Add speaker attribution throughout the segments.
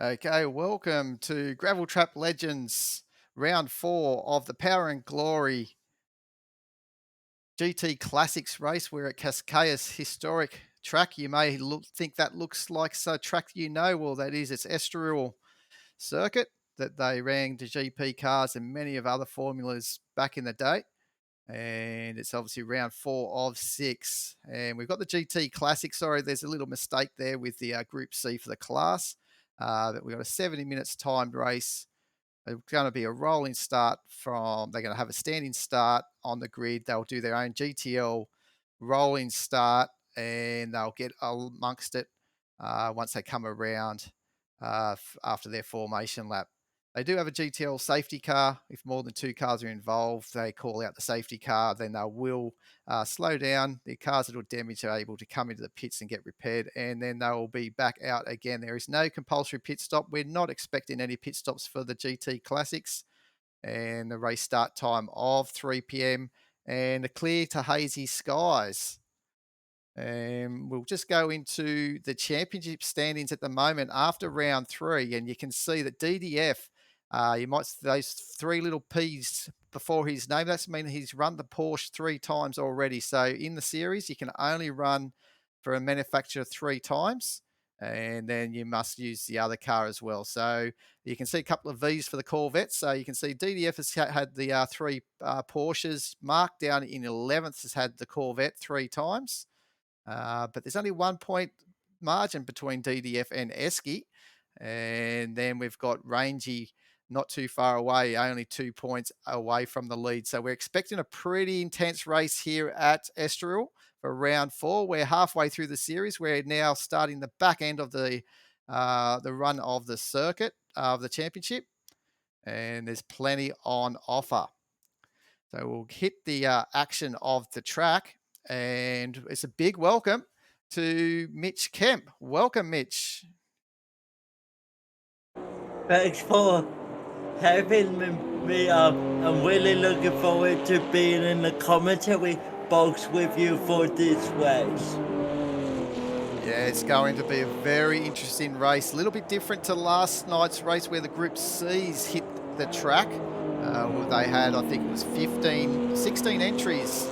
Speaker 1: Okay, welcome to Gravel Trap Legends, round four of the Power and Glory GT Classics race. We're at Cascaya's historic track. You may think that looks like a track well, that is its Estoril circuit that they ran the GP cars and many of other formulas back in the day. And it's obviously round four of six. And we've got the GT Classic. Sorry, there's a little mistake there with the Group C for the class. That we've got a 70 minutes timed race. It's going to be a rolling start they're going to have a standing start on the grid. They'll do their own GTL rolling start and they'll get amongst it once they come around after their formation lap. They do have a GTL safety car. If more than two cars are involved, they call out the safety car. Then they will slow down. The cars that were damaged are able to come into the pits and get repaired, and then they will be back out again. There is no compulsory pit stop. We're not expecting any pit stops for the GT Classics, and the race start time of 3 p.m. and a clear to hazy skies. We'll just go into the championship standings at the moment after round three, and you can see that DDF, you might those three little P's before his name. That's mean he's run the Porsche three times already. So in the series, you can only run for a manufacturer three times, and then you must use the other car as well. So you can see a couple of V's for the Corvettes. So you can see DDF has had the three Porsches. Mark down in 11th has had the Corvette three times. But there's only 1 point margin between DDF and Esky. And then we've got Rangy not too far away, only 2 points away from the lead. So we're expecting a pretty intense race here at Estoril for round four. We're halfway through the series. We're now starting the back end of the run of the circuit of the championship, and there's plenty on offer. So we'll hit the action of the track, and it's a big welcome to Mitch Kemp. Welcome, Mitch.
Speaker 2: Thanks for having me. I'm really looking forward to being in the commentary box with you for this race.
Speaker 1: Yeah, it's going to be a very interesting race. A little bit different to last night's race where the Group C's hit the track. They had, I think it was 16 entries.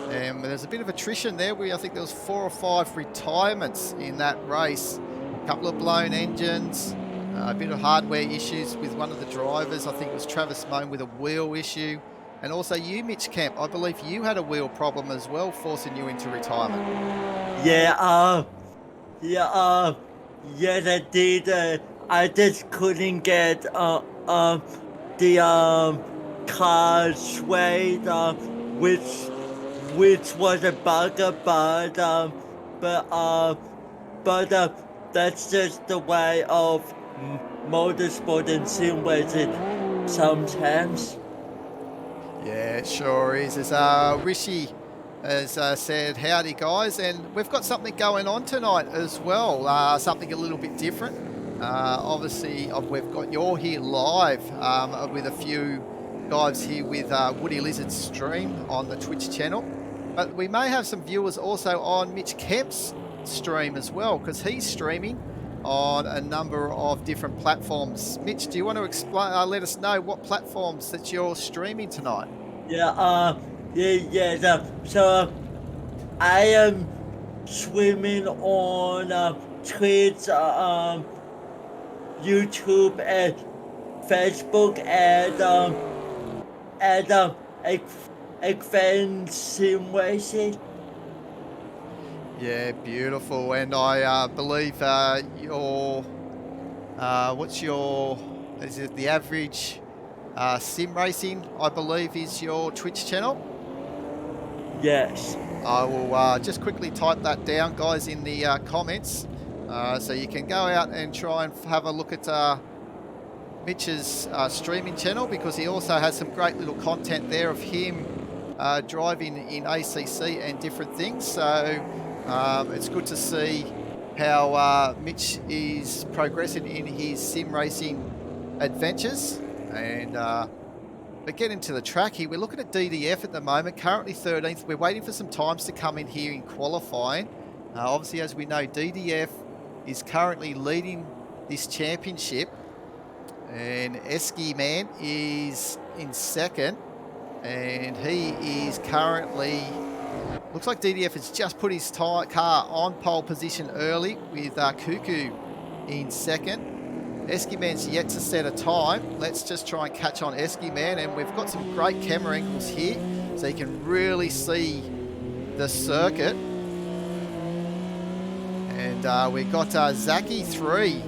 Speaker 1: And there's a bit of attrition there. I think there was 4 or 5 retirements in that race. A couple of blown engines, a bit of hardware issues with one of the drivers. I think it was Travis Moan with a wheel issue. And also you, Mitch Kemp, I believe you had a wheel problem as well, forcing you into retirement.
Speaker 2: Yes, I did. I just couldn't get the car swayed, which was a bugger, but that's just the way of motorsport and sim racing sometimes.
Speaker 1: Yeah, it sure is. As Rishi has said, howdy guys, and we've got something going on tonight as well, something a little bit different. Obviously, we've got you're here live with a few guys here with Woody Lizard's stream on the Twitch channel, but we may have some viewers also on Mitch Kemp's stream as well, because he's streaming on a number of different platforms. Mitch, do you want to explain? Let us know what platforms that you're streaming tonight.
Speaker 2: So I am swimming on Twitch, YouTube, and Facebook, and Advanced Sim Racing.
Speaker 1: Yeah, beautiful. And I believe is it the average sim racing, I believe, is your Twitch channel?
Speaker 2: Yes.
Speaker 1: I will just quickly type that down, guys, in the comments. So you can go out and try and have a look at Mitch's streaming channel, because he also has some great little content there of him driving in ACC and different things. So it's good to see how Mitch is progressing in his sim racing adventures. And but getting to the track here, we're looking at DDF at the moment, currently 13th. We're waiting for some times to come in here in qualifying. Obviously, as we know, DDF is currently leading this championship. And Esky Man is in second, and he is currently, looks like DDF has just put his car on pole position early with Cuckoo in second. Esky Man's yet to set a time. Let's just try and catch on Esky Man, and we've got some great camera angles here, so you can really see the circuit. And we got Zachy 3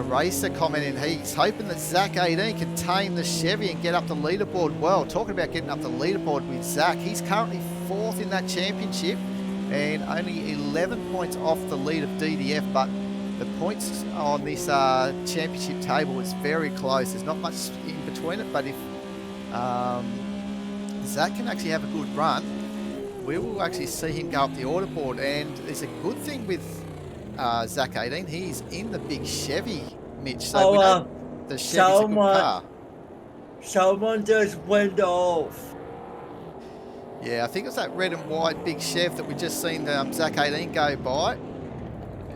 Speaker 1: racer commenting. He's hoping that Zach 18 can tame the Chevy and get up the leaderboard. Well, talking about getting up the leaderboard with Zach, he's currently 4th in that championship and only 11 points off the lead of DDF, but the points on this championship table is very close. There's not much in between it, but if Zach can actually have a good run, we will actually see him go up the order board. And there's a good thing with Zach 18, he's in the big Chevy, Mitch. So we know the Chevy's a good car.
Speaker 2: Someone just went off.
Speaker 1: Yeah, I think it was that red and white big Chev that we just seen Zach 18 go by.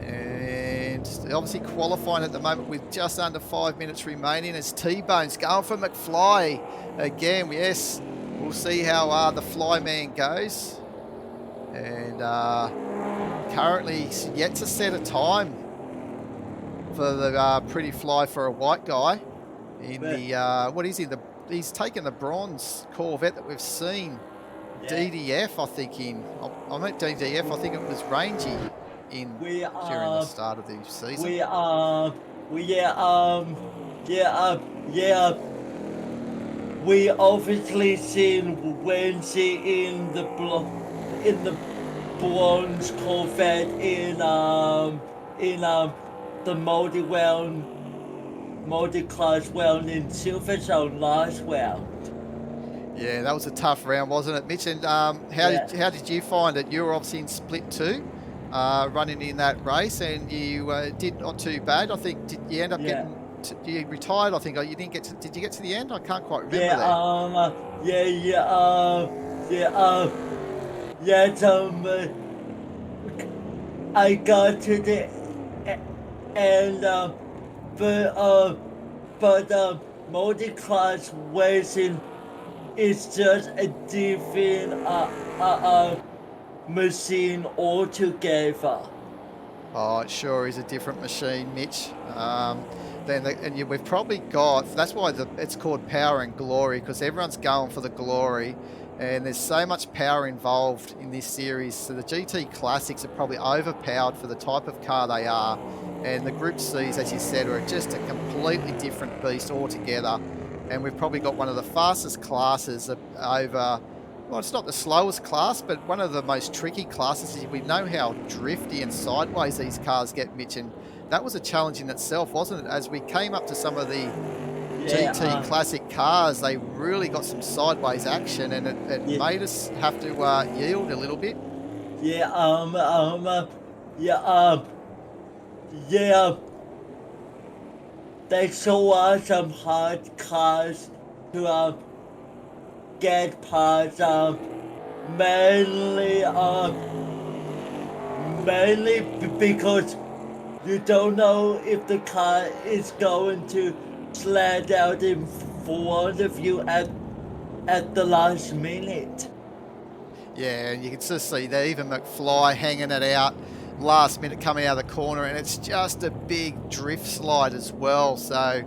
Speaker 1: And obviously qualifying at the moment with just under 5 minutes remaining as T-Bone's going for McFly again. Yes, we'll see how the Flyman goes. And currently yet to set a time for the pretty fly for a white guy in the what is he? He's taken the bronze Corvette that we've seen. Yeah. DDF, I think I meant DDF. I think it was Rangy during the start of the season.
Speaker 2: We obviously seen Wendy in the bronze Corvette in the multi-class round in Silver Zone last round.
Speaker 1: Yeah, that was a tough round, wasn't it, Mitch? And how did you find it? You were obviously in split 2, running in that race, and you did not too bad. I think did you end up getting? You retired, I think. You didn't get to. Did you get to the end? I can't quite remember that.
Speaker 2: I got to the end, but multi-class racing is just a different machine altogether.
Speaker 1: Oh, it sure is a different machine, Mitch. We've probably got, that's why it's called Power and Glory, because everyone's going for the glory, and there's so much power involved in this series. So the GT Classics are probably overpowered for the type of car they are, and the Group Cs, as you said, are just a completely different beast altogether. And we've probably got one of the fastest classes over, well, it's not the slowest class, but one of the most tricky classes. We know how drifty and sideways these cars get, Mitch, and that was a challenge in itself, wasn't it? As we came up to some of the GT Classic cars, they really got some sideways action, and it made us have to yield a little bit.
Speaker 2: They show us some hard cars to get past, mainly because you don't know if the car is going to slide out in front of you at the last minute.
Speaker 1: Yeah, and you can just see there, even McFly hanging it out last minute coming out of the corner, and it's just a big drift slide as well. So a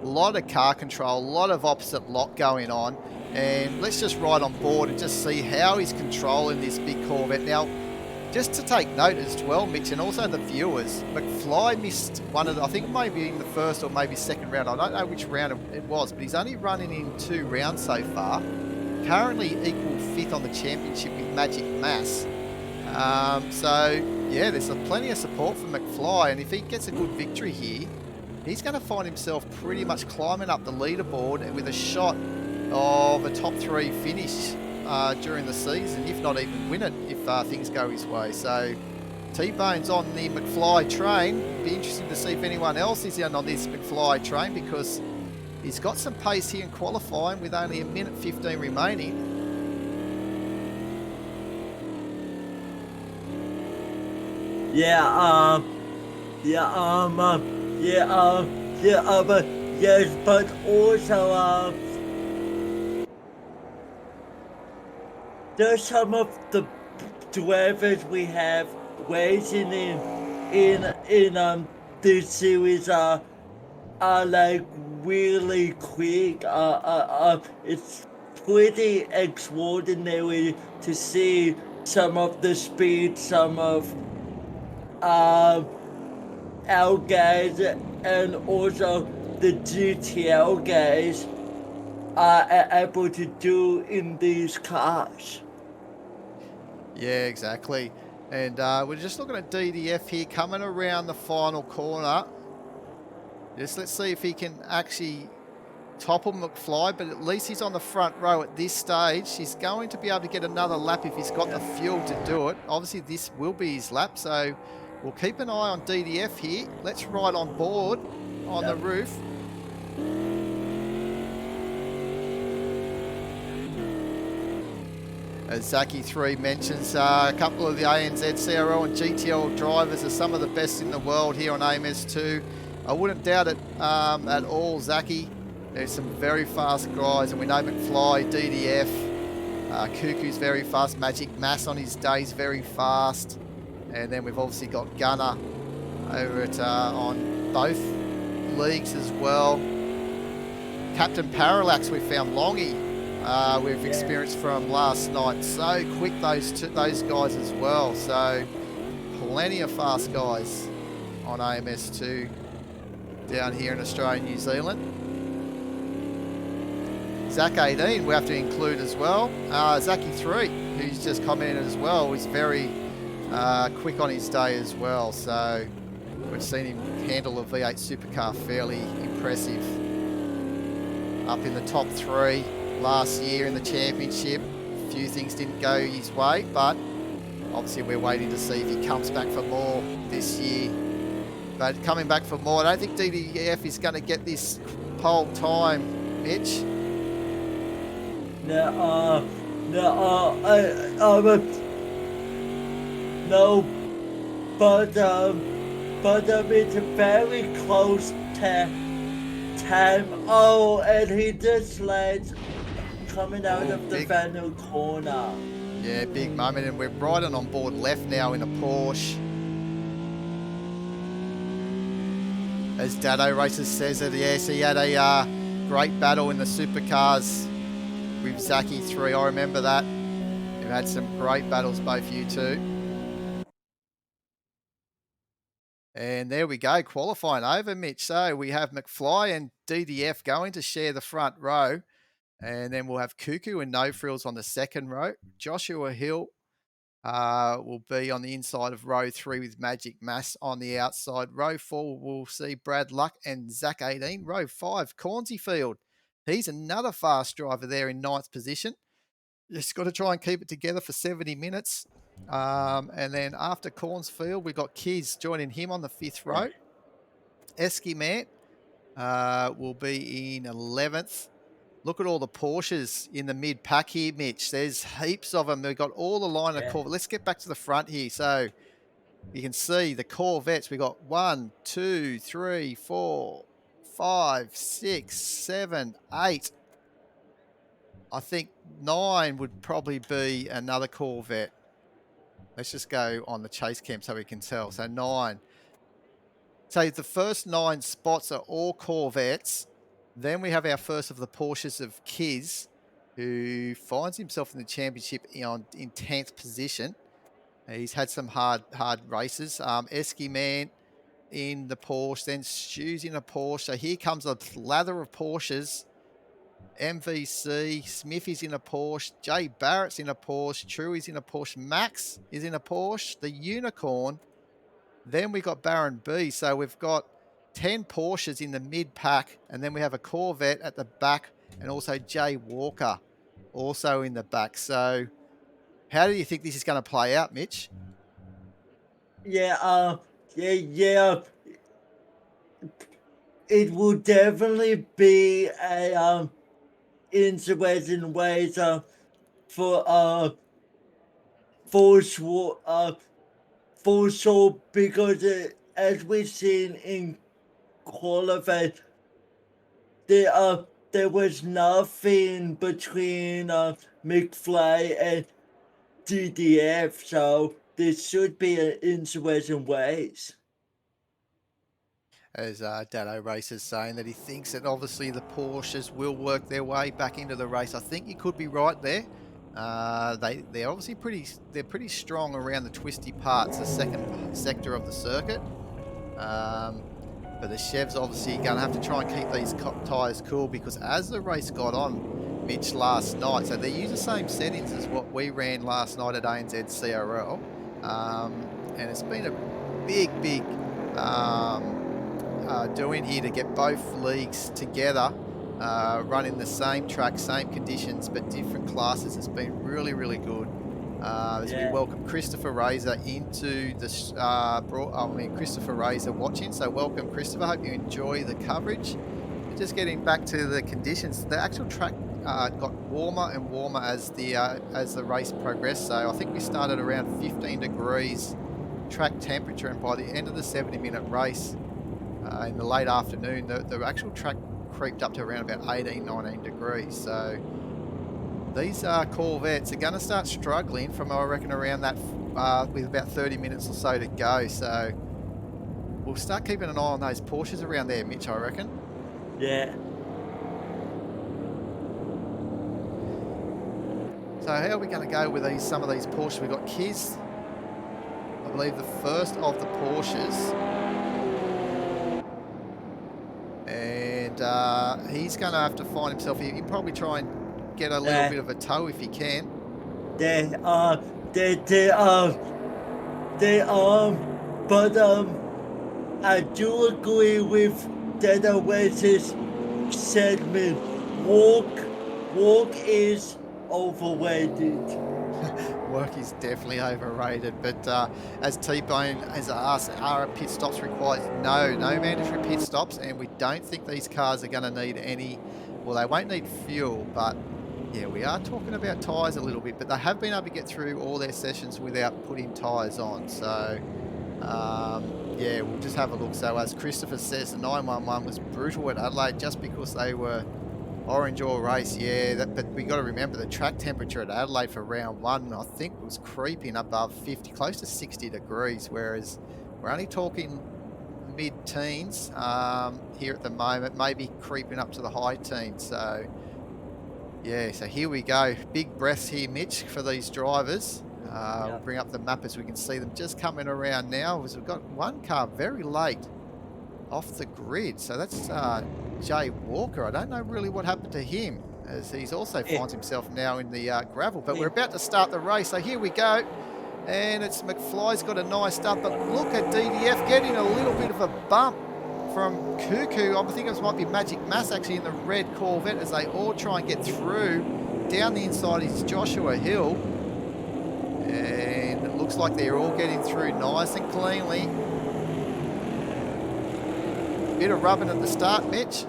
Speaker 1: lot of car control, a lot of opposite lock going on, and let's just ride on board and just see how he's controlling this big Corvette. Now, just to take note as well, Mitch, and also the viewers, McFly missed one of the, I think maybe in the first or maybe second round, I don't know which round it was, but he's only running in 2 rounds so far. Currently equal 5th on the championship with Magic Mass. Yeah, there's plenty of support for McFly, and if he gets a good victory here, he's going to find himself pretty much climbing up the leaderboard and with a shot of a top 3 finish during the season, if not even win it if things go his way. So T-Bone's on the McFly train. Be interesting to see if anyone else is in on this McFly train, because he's got some pace here in qualifying with only 1:15 remaining.
Speaker 2: yeah, but yes, but also, there's some of the drivers we have racing in this series are like really quick. It's pretty extraordinary to see some of the speed, some of uh, our guys, and also the GTL guys are able to do in these cars.
Speaker 1: Yeah, exactly. And we're just looking at DDF here coming around the final corner. Just let's see if he can actually topple McFly, but at least he's on the front row at this stage. He's going to be able to get another lap if he's got the fuel to do it. Obviously, this will be his lap, so we'll keep an eye on DDF here. Let's ride on board on the
Speaker 2: Yep.
Speaker 1: roof. As Zaki3 mentions, a couple of the ANZ, CRL and GTL drivers are some of the best in the world here on AMS2. I wouldn't doubt it at all, Zaki. There's some very fast guys, and we know McFly, DDF, Cuckoo's very fast, Magic Mass on his days very fast. And then we've obviously got Gunner over at on both leagues as well. Captain Parallax, we found Longy. We've
Speaker 2: Yeah.
Speaker 1: experienced from last night. So quick those guys as well. So plenty of fast guys on AMS2 down here in Australia and New Zealand. Zach 18 we have to include as well. Zaki 3, who's just commented as well, is very quick on his day as well. So we've seen him handle a V8 supercar fairly impressive. Up in the top 3 last year in the championship. A few things didn't go his way, but obviously we're waiting to see if he comes back for more this year. But coming back for more, I don't think DDF is going to get this pole time, Mitch.
Speaker 2: No, no, but it's a very close time. Oh, and he just slides coming out
Speaker 1: Oh,
Speaker 2: of the
Speaker 1: big,
Speaker 2: final corner.
Speaker 1: yeah, big moment. And we're riding on board left now in a Porsche. As Dado Races says it, yes, he had a great battle in the supercars with Zaki 3. I remember that. You've had some great battles, both you two. And there we go, qualifying over, Mitch. So we have McFly and DDF going to share the front row. And then we'll have Cuckoo and No Frills on the second row. Joshua Hill will be on the inside of row 3 with Magic Mass on the outside. Row 4, we'll see Brad Luck and Zach 18. Row 5, Cornsey Field. He's another fast driver there in ninth position. Just got to try and keep it together for 70 minutes. And then after Cornsfield, we've got Kiz joining him on the 5th row. Esky Man will be in 11th. Look at all the Porsches in the mid pack here, Mitch. There's heaps of them. They've got all the line of
Speaker 2: Yeah.
Speaker 1: Corvettes. Let's get back to the front here. So you can see the Corvettes. We got 1, 2, 3, 4, 5, 6, 7, 8. I think 9 would probably be another Corvette. Let's just go on the chase cam so we can tell. So 9. So the first 9 spots are all Corvettes. Then we have our first of the Porsches of Kiz, who finds himself in the championship in 10th position. He's had some hard races. Esky Man in the Porsche, then Stu's in a Porsche. So here comes a lather of Porsches. MVC, Smithy's in a Porsche, Jay Barrett's in a Porsche, Truey's in a Porsche, Max is in a Porsche, the Unicorn. Then we got Baron B. So we've got 10 Porsches in the mid pack, and then we have a Corvette at the back, and also Jay Walker also in the back. So how do you think this is going to play out, Mitch?
Speaker 2: Yeah, it will definitely be a interesting ways for for sure for sure because as we've seen in qualified, there there was nothing between McFly and DDF, so this should be an interesting race.
Speaker 1: As Dado Racer's saying that he thinks that obviously the Porsches will work their way back into the race. I think you could be right there. They're obviously pretty strong around the twisty parts, the second sector of the circuit. But the Chev's obviously going to have to try and keep these tyres cool, because as the race got on, Mitch, last night, so they use the same settings as what we ran last night at ANZ CRL, and it's been a big doing here to get both leagues together, running the same track, same conditions, but different classes. It's been really good. As we welcome Christopher Razor into this, Christopher Razor watching. So welcome, Christopher. Hope you enjoy the coverage. We're just getting back to the conditions. The actual track got warmer and warmer as the race progressed. So I think we started around 15 degrees track temperature, and by the end of the 70-minute race, in the late afternoon, the actual track creeped up to around about 18, 19 degrees. So these Corvettes are going to start struggling from, I reckon, around that with about 30 minutes or so to go. So we'll start keeping an eye on those Porsches around there, Mitch, I reckon.
Speaker 2: Yeah.
Speaker 1: So how are we going to go with some of these Porsches? We've got Kiz, I believe the first of the Porsches. And he's going to have to find himself here. He'll probably try and get a little bit of a tow if he can.
Speaker 2: They are, but I do agree with Data West's segment. Walk is overrated.
Speaker 1: Work is definitely overrated, but as T-Bone has asked, are pit stops required? No mandatory pit stops, and we don't think these cars are going to need any. Well, they won't need fuel, but yeah, we are talking about tyres a little bit, but they have been able to get through all their sessions without putting tyres on. So yeah, we'll just have a look. So as Christopher says, the 911 was brutal at Adelaide just because they were orange all race. Yeah, but we got to remember the track temperature at Adelaide for round one, I think, was creeping above 50, close to 60 degrees, whereas we're only talking mid-teens here at the moment, maybe creeping up to the high teens. So yeah, so here we go. Big breaths here, Mitch, for these drivers. We'll bring up the map as we can see them just coming around now. We've got one car very late off the grid. So that's Jay Walker. I don't know really what happened to him, as he's also finds himself now in the gravel. But we're about to start the race. So here we go. And it's McFly's got a nice start. But look at DDF getting a little bit of a bump from Cuckoo. I think it might be Magic Mass actually in the red Corvette, as they all try and get through. Down the inside is Joshua Hill. And it looks like they're all getting through nice and cleanly. Bit of rubbing at the start, Mitch.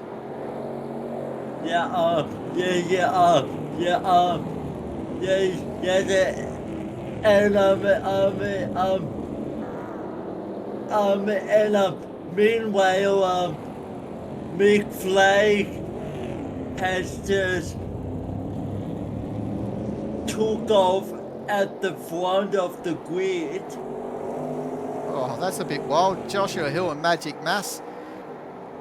Speaker 2: Meanwhile, McFly has just took off at the front of the grid.
Speaker 1: Oh, that's a bit wild. Joshua Hill and Magic Mass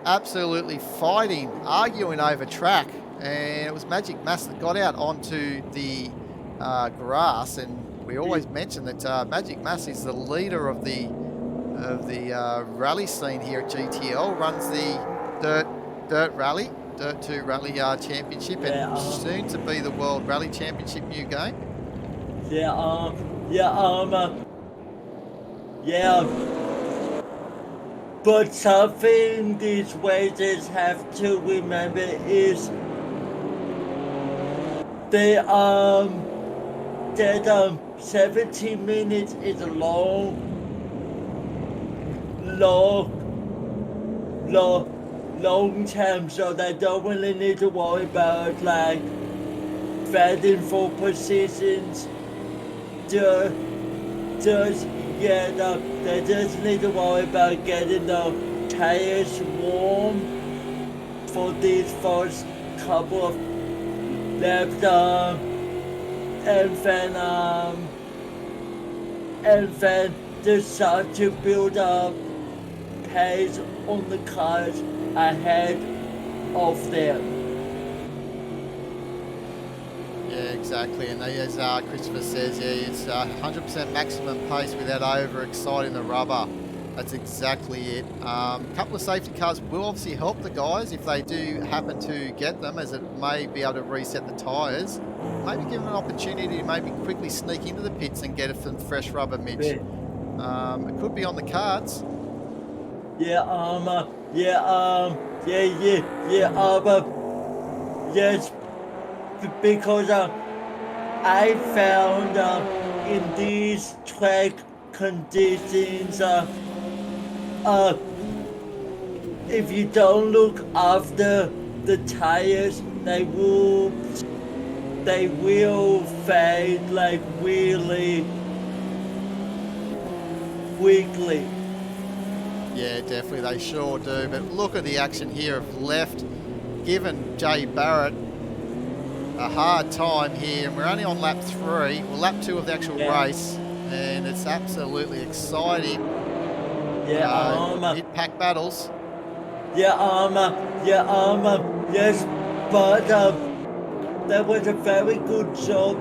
Speaker 1: absolutely fighting, arguing over track, and it was Magic Mass that got out onto the grass. And we always mention that Magic Mass is the leader of the rally scene here at GTL. Runs the Dirt 2 Rally Championship, and soon to be the World Rally Championship new game.
Speaker 2: But something these races have to remember is that 17 minutes is a long time, so they don't really need to worry about like fighting for positions. They just need to worry about getting the tires warm for these first couple of laps, and then they start to build up pace on the cars ahead of them.
Speaker 1: Yeah, exactly. And as Christopher says, yeah, it's 100% maximum pace without overexciting the rubber. That's exactly it. Couple of safety cars will obviously help the guys if they do happen to get them, as it may be able to reset the tyres. Maybe give them an opportunity to maybe quickly sneak into the pits and get some fresh rubber, Mitch. It could be on the cards.
Speaker 2: Yeah, but yes, because I found in these track conditions, uh, if you don't look after the tires, they will fade like really quickly.
Speaker 1: Yeah, definitely, they sure do. But look at the action here of left, giving Jay Barrett a hard time here. And we're only on lap 3, well, lap 2 of the actual
Speaker 2: Yeah,
Speaker 1: race. And it's absolutely exciting.
Speaker 2: yeah,
Speaker 1: Mid-pack battles.
Speaker 2: yeah, yes, but that was a very good job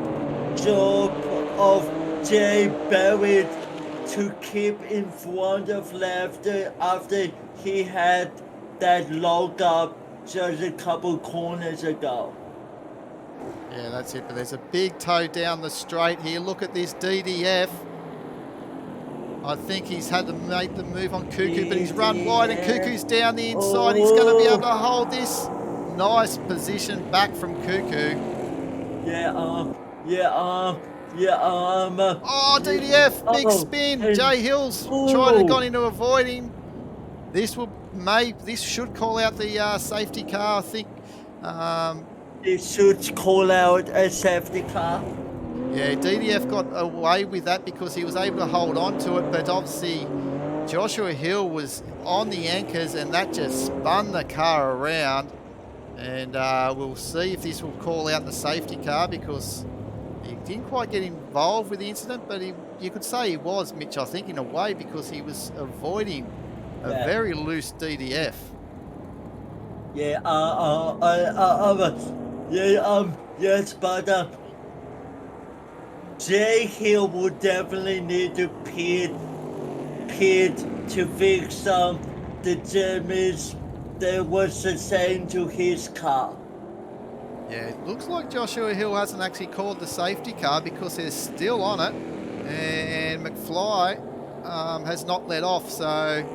Speaker 2: of Jay Barrett to keep in front of Lefty after he had that log up just a couple corners ago.
Speaker 1: Yeah, that's it. But there's a big toe down the straight here. Look at this DDF. I think he's had to make the move on Cuckoo, but he's run wide and
Speaker 2: DDF.
Speaker 1: Cuckoo's down the inside. He's going to be able to
Speaker 2: Oh,
Speaker 1: hold this. Nice position back from Cuckoo.
Speaker 2: yeah, yeah, yeah,
Speaker 1: Oh, DDF, big
Speaker 2: oh,
Speaker 1: spin.
Speaker 2: and
Speaker 1: Jay Hills tried to
Speaker 2: oh,
Speaker 1: got into avoiding. This should call out the safety car, I think.
Speaker 2: they should call out a safety car.
Speaker 1: Yeah, DDF got away with that because he was able to hold on to it, but obviously Joshua Hill was on the anchors and that just spun the car around. And we'll see if this will call out the safety car, because he didn't quite get involved with the incident, but you could say he was, Mitch, I think, in a way, because he was avoiding a
Speaker 2: Yeah,
Speaker 1: very loose DDF.
Speaker 2: yeah, yes, but Jay Hill would definitely need to pit to fix the damage that was sustained to his car.
Speaker 1: Yeah, it looks like Joshua Hill hasn't actually called the safety car because they're still on it, and McFly has not let off, so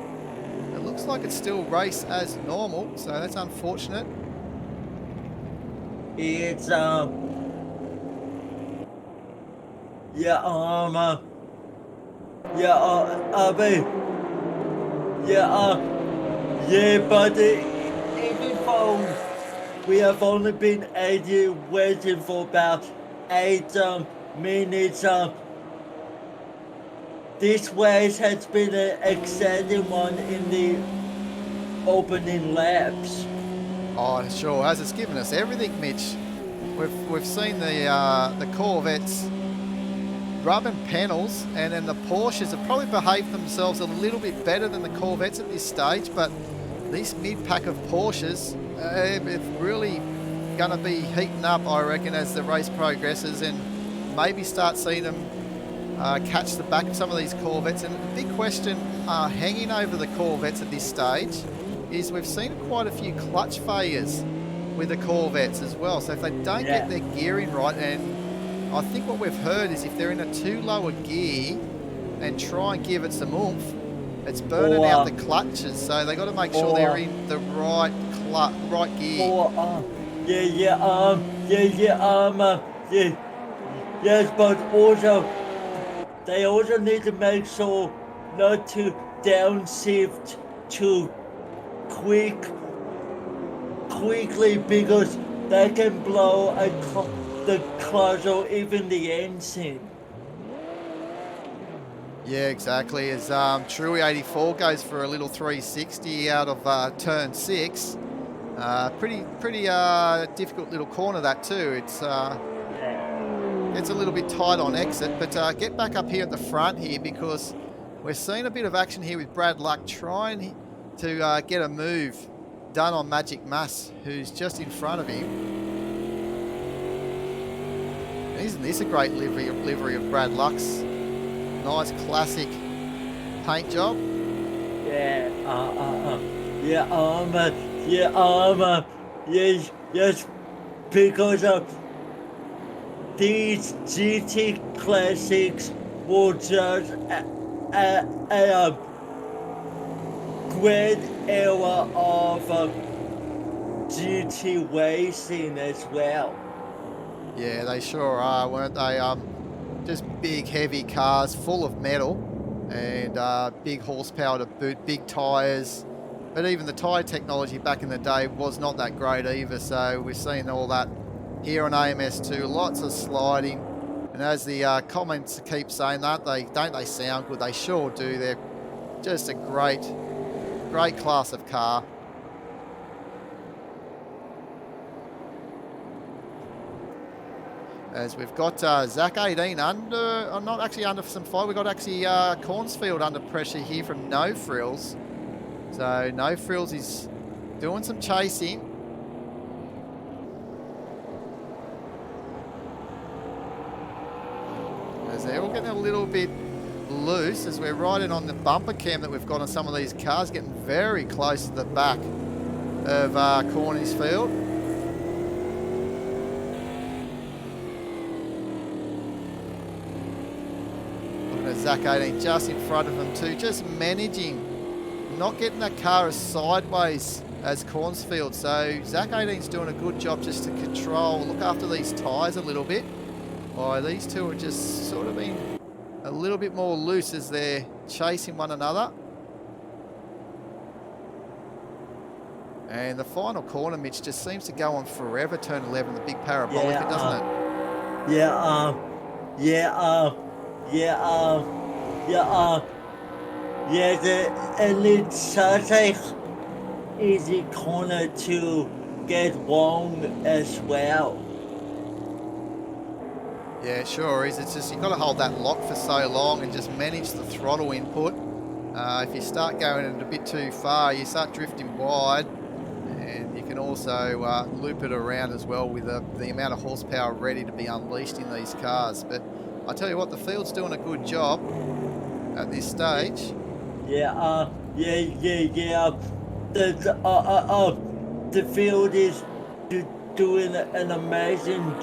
Speaker 1: it looks like it's still race as normal, so that's unfortunate.
Speaker 2: It's yeah yeah but yeah yeah, but even though we have only been waiting for about 8 minutes, this race has been an exciting one in the opening laps.
Speaker 1: Oh, it sure has. It's given us everything, Mitch. We've seen the Corvettes rubbing panels, and then the Porsches have probably behaved themselves a little bit better than the Corvettes at this stage, but these mid-pack of Porsches, it's really going to be heating up, I reckon, as the race progresses, and maybe start seeing them catch the back of some of these Corvettes. And the big question hanging over the Corvettes at this stage is we've seen quite a few clutch failures with the Corvettes as well. So if they don't get their gearing right, and I think what we've heard is if they're in a too low a gear and try and give it some oomph, it's burning out the clutches. So they got to make sure they're in the right gear.
Speaker 2: Yes, but also they also need to make sure not to downshift too quickly, because that can blow the clutch or even the engine.
Speaker 1: Yeah, exactly. As Truey 84 goes for a little 360 out of turn 6. Pretty difficult little corner that too. It's gets a little bit tight on exit, but get back up here at the front here because we're seeing a bit of action here with Brad Luck trying to get a move done on Magic Mass, who's just in front of him. And isn't this a great livery of Brad Luck's? Nice classic paint job.
Speaker 2: Yeah, yeah, yeah, yes, yes, because these GT classics were just a great era of GT racing as well.
Speaker 1: Yeah, they sure are, weren't they? Just big, heavy cars full of metal and big horsepower to boot, big tyres. But even the tyre technology back in the day was not that great either. So we're seeing all that here on AMS2, lots of sliding. And as the comments keep saying that, they sound good. They sure do. They're just a great class of car. As we've got Zach 18 under, not actually under some fire. We've got actually Cornsfield under pressure here from No Frills. So No Frills is doing some chasing. As they're all getting a little bit loose as we're riding on the bumper cam that we've got on some of these cars, getting very close to the back of Cornsfield. Zach 18 just in front of them too, just managing, not getting that car as sideways as Cornsfield. So Zach 18's doing a good job just to control, look after these tyres a little bit. Why these two are just sort of being a little bit more loose as they're chasing one another. And the final corner, Mitch, just seems to go on forever, turn 11, the big parabolic, doesn't it?
Speaker 2: Yeah, and it's such a easy corner to get wrong as well.
Speaker 1: Yeah, it sure is. It's just you've got to hold that lock for so long and just manage the throttle input. If you start going it a bit too far, you start drifting wide, and you can also loop it around as well with the amount of horsepower ready to be unleashed in these cars. But I tell you what, the field's doing a good job at this stage.
Speaker 2: Yeah, The field is doing an amazing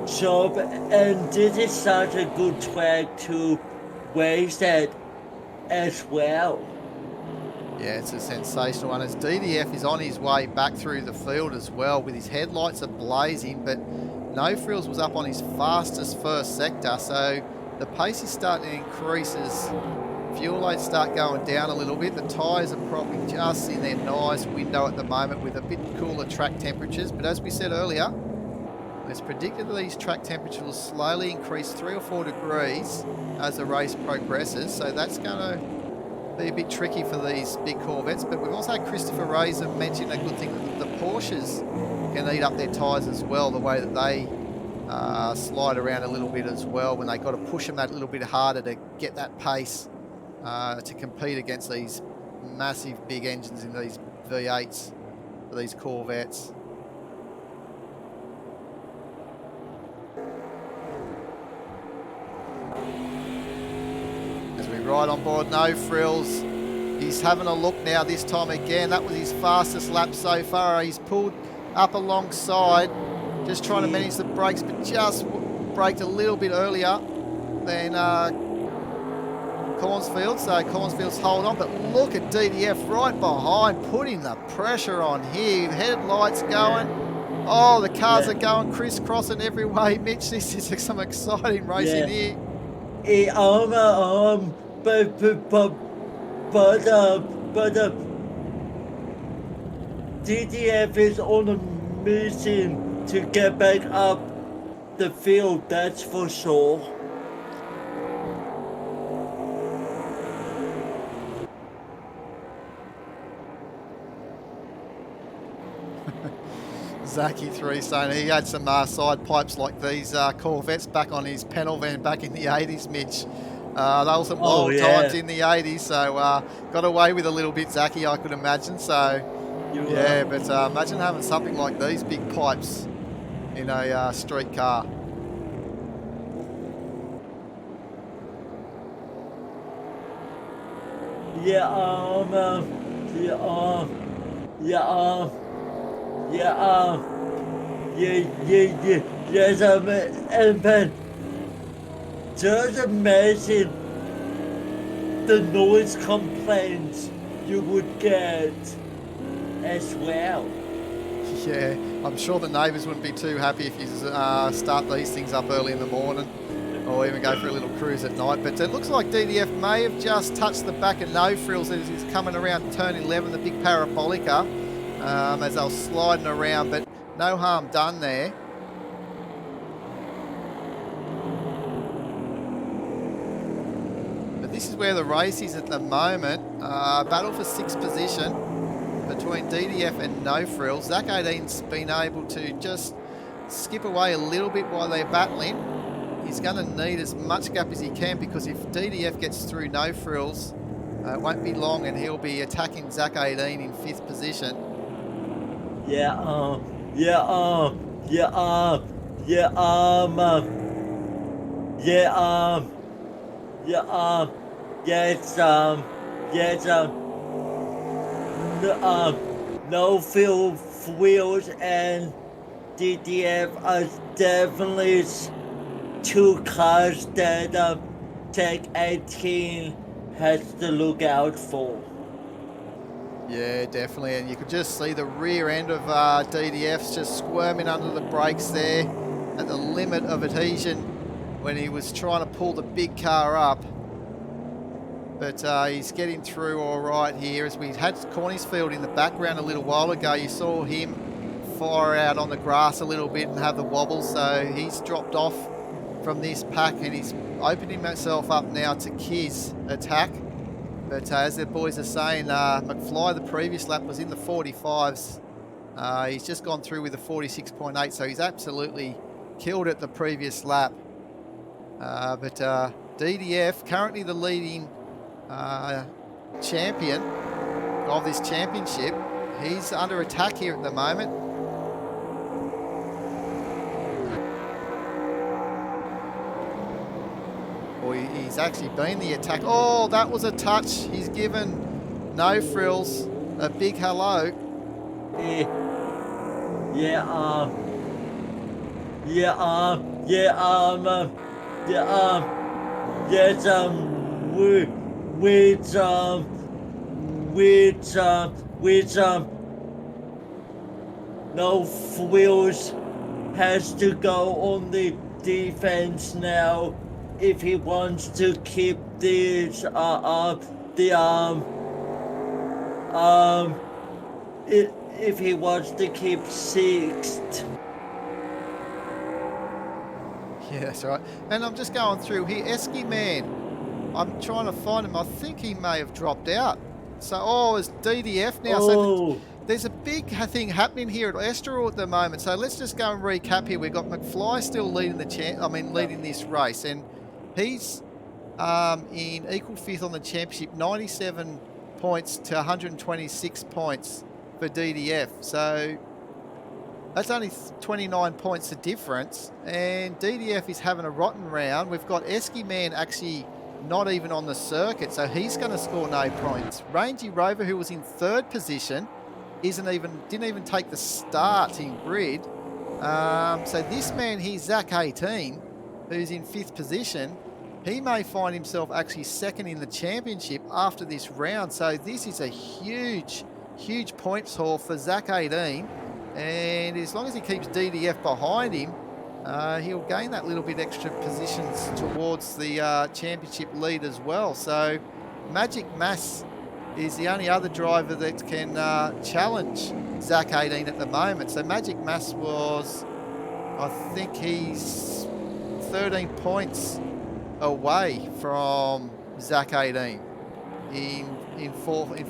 Speaker 2: job, and this is such a good track to race at as well.
Speaker 1: Yeah, it's a sensational one. As DDF is on his way back through the field as well, with his headlights are blazing, but No Frills was up on his fastest first sector, so the pace is starting to increase as fuel loads start going down a little bit. The tyres are probably just in their nice window at the moment with a bit cooler track temperatures, but as we said earlier, it's predicted that these track temperatures will slowly increase 3 or 4 degrees as the race progresses, so that's going to be a bit tricky for these big Corvettes. But we've also had Christopher Razor mention a good thing, that the Porsches can eat up their tyres as well, the way that they slide around a little bit as well when they got to push them that little bit harder to get that pace to compete against these massive big engines in these V8s for these Corvettes. As we ride on board No Frills, he's having a look now this time again. That was his fastest lap so far. He's pulled up alongside, just trying to manage the brakes, but just braked a little bit earlier than Cornsfield. So Cornsfield's hold on, but look at DDF right behind, putting the pressure on here. Headlights going. Oh, the cars are going crisscrossing every way. Mitch, this is some exciting racing here.
Speaker 2: But DDF is on a mission to get back up the field, that's for sure.
Speaker 1: Zachy 3 saying he had some side pipes like these Corvettes back on his panel van back in the 80s, Mitch. They were some
Speaker 2: Oh
Speaker 1: wild times
Speaker 2: yeah,
Speaker 1: in the 80s, so got away with a little bit, Zachy, I could imagine. So,
Speaker 2: you
Speaker 1: yeah, but imagine having something like these big pipes in a street car.
Speaker 2: yeah yeah yeah yeah yes and then just imagine the noise complaints you would get as well.
Speaker 1: Yeah, I'm sure the neighbours wouldn't be too happy if you start these things up early in the morning or even go for a little cruise at night. But it looks like DDF may have just touched the back of No Frills as he's coming around turn 11, the big parabolica, as they were sliding around, but no harm done there. But this is where the race is at the moment. Battle for sixth position between DDF and No Frills. Zach 18's been able to just skip away a little bit while they're battling. He's going to need as much gap as he can, because if DDF gets through No Frills, it won't be long and he'll be attacking Zach 18 in fifth position.
Speaker 2: Yeah, yeah, yeah, yeah, yeah, yeah, yes, yes, no field wheels and DDF are definitely two cars that Tech 18 has to look out for.
Speaker 1: Yeah, definitely. And you could just see the rear end of DDF's just squirming under the brakes there at the limit of adhesion when he was trying to pull the big car up. But he's getting through all right here. As we had Cornisfield in the background a little while ago, you saw him fire out on the grass a little bit and have the wobble. So he's dropped off from this pack and he's opening himself up now to Kiz attack. But as the boys are saying, McFly, the previous lap, was in the 45s. He's just gone through with a 46.8, so he's absolutely killed it the previous lap. But DDF, currently the leading champion of this championship, he's under attack here at the moment. He's actually been the attack. Oh, that was a touch. He's given No Frills a big hello.
Speaker 2: Yeah, yeah, yeah, yeah, yeah, yes, with no wheels has to go on the defense now if he wants to keep this if he wants to keep sixth.
Speaker 1: Yeah, that's right. And I'm just going through here. Esky Man, I'm trying to find him. I think he may have dropped out. So, it's DDF now.
Speaker 2: Oh.
Speaker 1: So there's a big thing happening here at Estoril at the moment. So let's just go and recap here. We've got McFly still leading leading this race, and he's in equal fifth on the championship, 97 points to 126 points for DDF. So that's only 29 points of difference, and DDF is having a rotten round. We've got Esky Man actually not even on the circuit, so he's going to score no points. Rangy Rover, who was in third position, didn't even take the start in grid. So this man here, Zach 18, who's in fifth position, he may find himself actually second in the championship after this round. So this is a huge points haul for Zach 18. And as long as he keeps DDF behind him, he'll gain that little bit extra positions towards the championship lead as well. So Magic Mass is the only other driver that can challenge Zach 18 at the moment. So Magic Mass was, I think he's 13 points away from Zach 18 in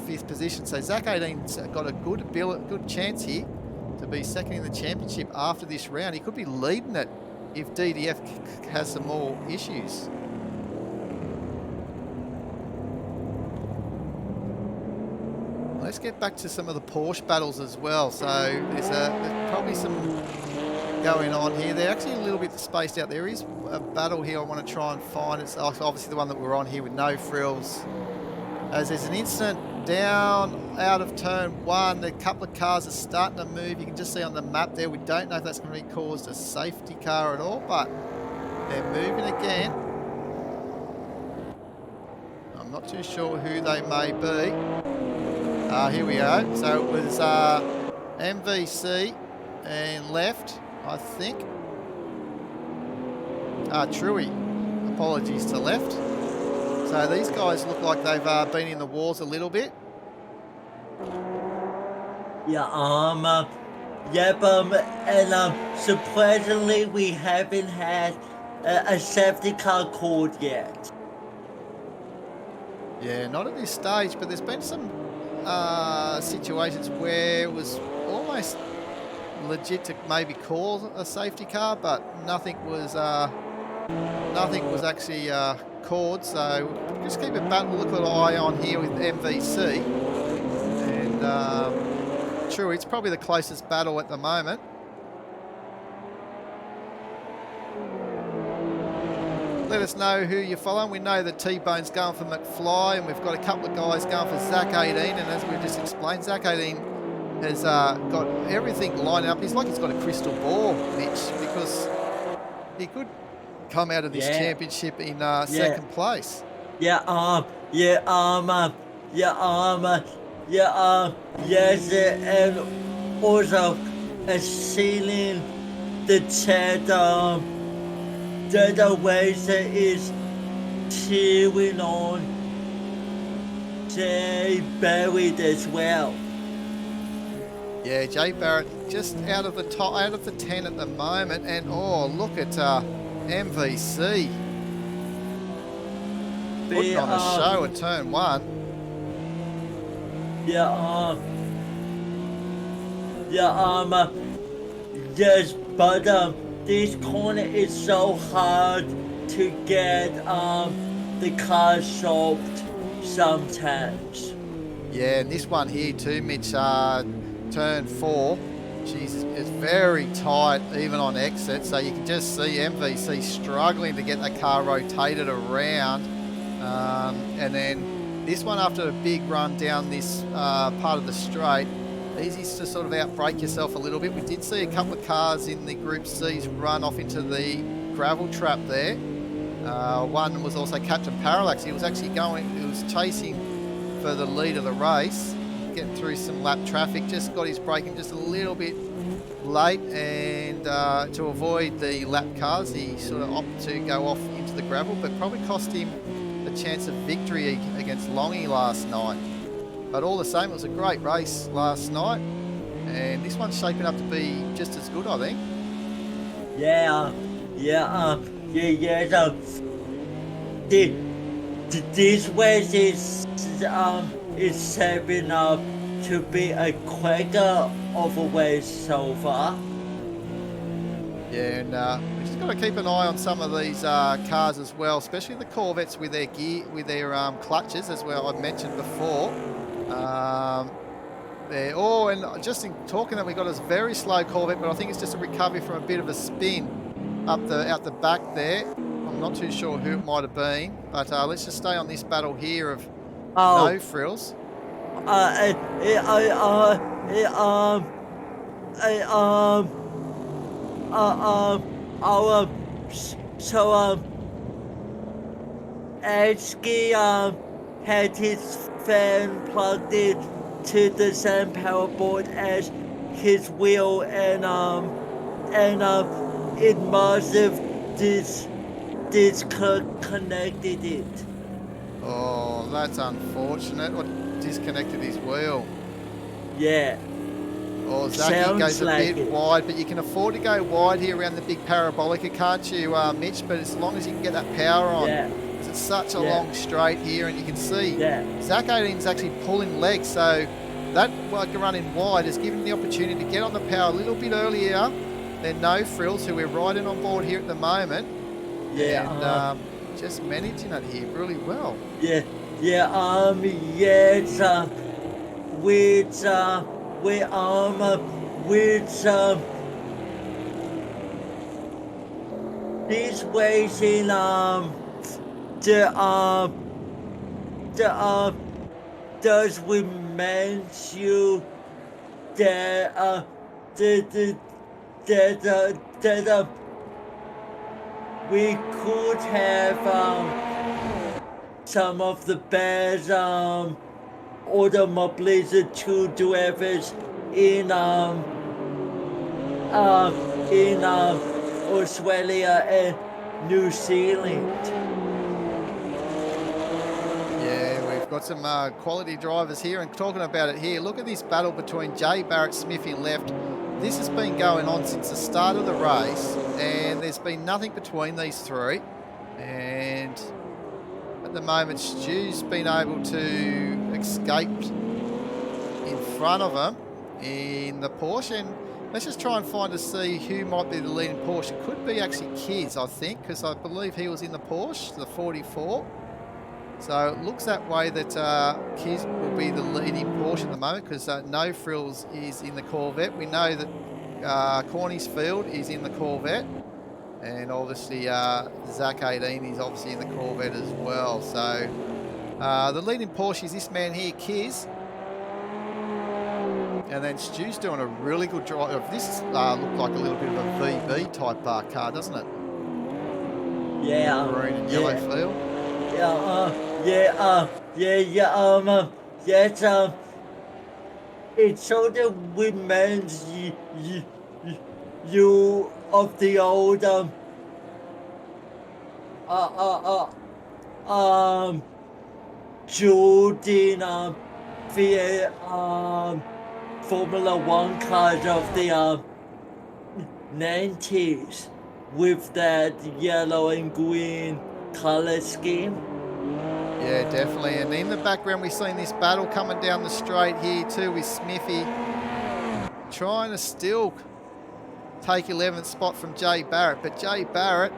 Speaker 1: fifth position. So Zach 18's got a good chance here to be second in the championship after this round. He could be leading it if DDF has some more issues. Let's get back to some of the Porsche battles as well. So there's probably some going on here. They're actually a little bit spaced out. There is a battle here I want to try and find. It's obviously the one that we're on here with no frills. As there's an incident down out of turn one, a couple of cars are starting to move. You can just see on the map there, we don't know if that's going to be caused a safety car at all, but they're moving again. I'm not too sure who they may be. Here we go. So it was MVC and left, I think. Truey. Apologies to left. So these guys look like they've been in the wars a little bit.
Speaker 2: Yeah, yep, and surprisingly we haven't had a safety car called yet.
Speaker 1: Yeah, not at this stage, but there's been some situations where it was almost legit to maybe call a safety car, but nothing was actually called. So just keep a look at eye on here with MVC, and true, it's probably the closest battle at the moment. Let us know who you're following. We know that T-Bone's going for McFly, and we've got a couple of guys going for Zach 18. And as we just explained, Zach 18 has got everything lined up. He's like he's got a crystal ball, Mitch, because he could come out of this championship in second place.
Speaker 2: Yes, and also sealing the chat, the racer is cheering on Jay Barrett as well.
Speaker 1: Yeah, Jay Barrett just out of the 10 at the moment, and oh, look at MVC putting on a show at turn one.
Speaker 2: Yes, but this corner is so hard to get the car stopped sometimes.
Speaker 1: Yeah, and this one here too, Mitch, turn 4. Jeez, it's very tight even on exit, so you can just see MVC struggling to get the car rotated around. And then this one, after a big run down this part of the straight, easy to sort of outbrake yourself a little bit. We did see a couple of cars in the Group C's run off into the gravel trap there. One was also Captain Parallax. He was actually chasing for the lead of the race, getting through some lap traffic, just got his braking just a little bit late, and to avoid the lap cars, he sort of opted to go off into the gravel, but probably cost him a chance of victory against Longy last night. But all the same, it was a great race last night, and this one's shaping up to be just as good, I think.
Speaker 2: This race is shaping up to be a cracker of a race so far.
Speaker 1: Yeah, and we've just got to keep an eye on some of these cars as well, especially the Corvettes with their gear, with their clutches, as well. I've mentioned before. And just in talking that, we got a very slow Corvette, but I think it's just a recovery from a bit of a spin out the back there. I'm not too sure who it might have been, but let's just stay on this battle here of no frills.
Speaker 2: Ashki had his fan plugged in to the same power board as his wheel, and it must have disconnected it.
Speaker 1: Oh, that's unfortunate. What disconnected his wheel?
Speaker 2: Yeah.
Speaker 1: Oh, Zachy goes a bit wide, but you can afford to go wide here around the big parabolica, can't you, Mitch? But as long as you can get that power on.
Speaker 2: Yeah.
Speaker 1: Because it's such a long straight here, and you can see Zach 18's actually pulling legs, so that running wide has given him the opportunity to get on the power a little bit earlier than No Frills, who we're riding on board here at the moment,
Speaker 2: Yeah,
Speaker 1: and just managing it here really well.
Speaker 2: yeah, yeah, yes, which, we, which, this racing, the, the, does remind you that, the, that, we could have, some of the best, automobiles to drivers in, in, Australia and New Zealand.
Speaker 1: Yeah, we've got some quality drivers here, and talking about it here, look at this battle between Jay Barrett, Smithy left. This has been going on since the start of the race, and there's been nothing between these three. And at the moment, Stu's been able to escape in front of him in the Porsche. And let's just try and find to see who might be the leading Porsche. It could be actually Kiz, I think, because I believe he was in the Porsche, the 44. So it looks that way that Kiz will be the leading Porsche at the moment, because No Frills is in the Corvette. We know that Corny's Field is in the Corvette. And obviously Zach 18 is obviously in the Corvette as well. So the leading Porsche is this man here, Kiz. And then Stu's doing a really good drive. This looked like a little bit of a VB type car, doesn't it?
Speaker 2: Yeah,
Speaker 1: Green and yellow field.
Speaker 2: Yes, it sort of reminds you of the old, Jordan, the, Formula One cars of the, 90s with that yellow and green color scheme.
Speaker 1: Yeah, definitely. And in the background, we've seen this battle coming down the straight here too, with Smithy trying to still take 11th spot from Jay Barrett. But Jay Barrett,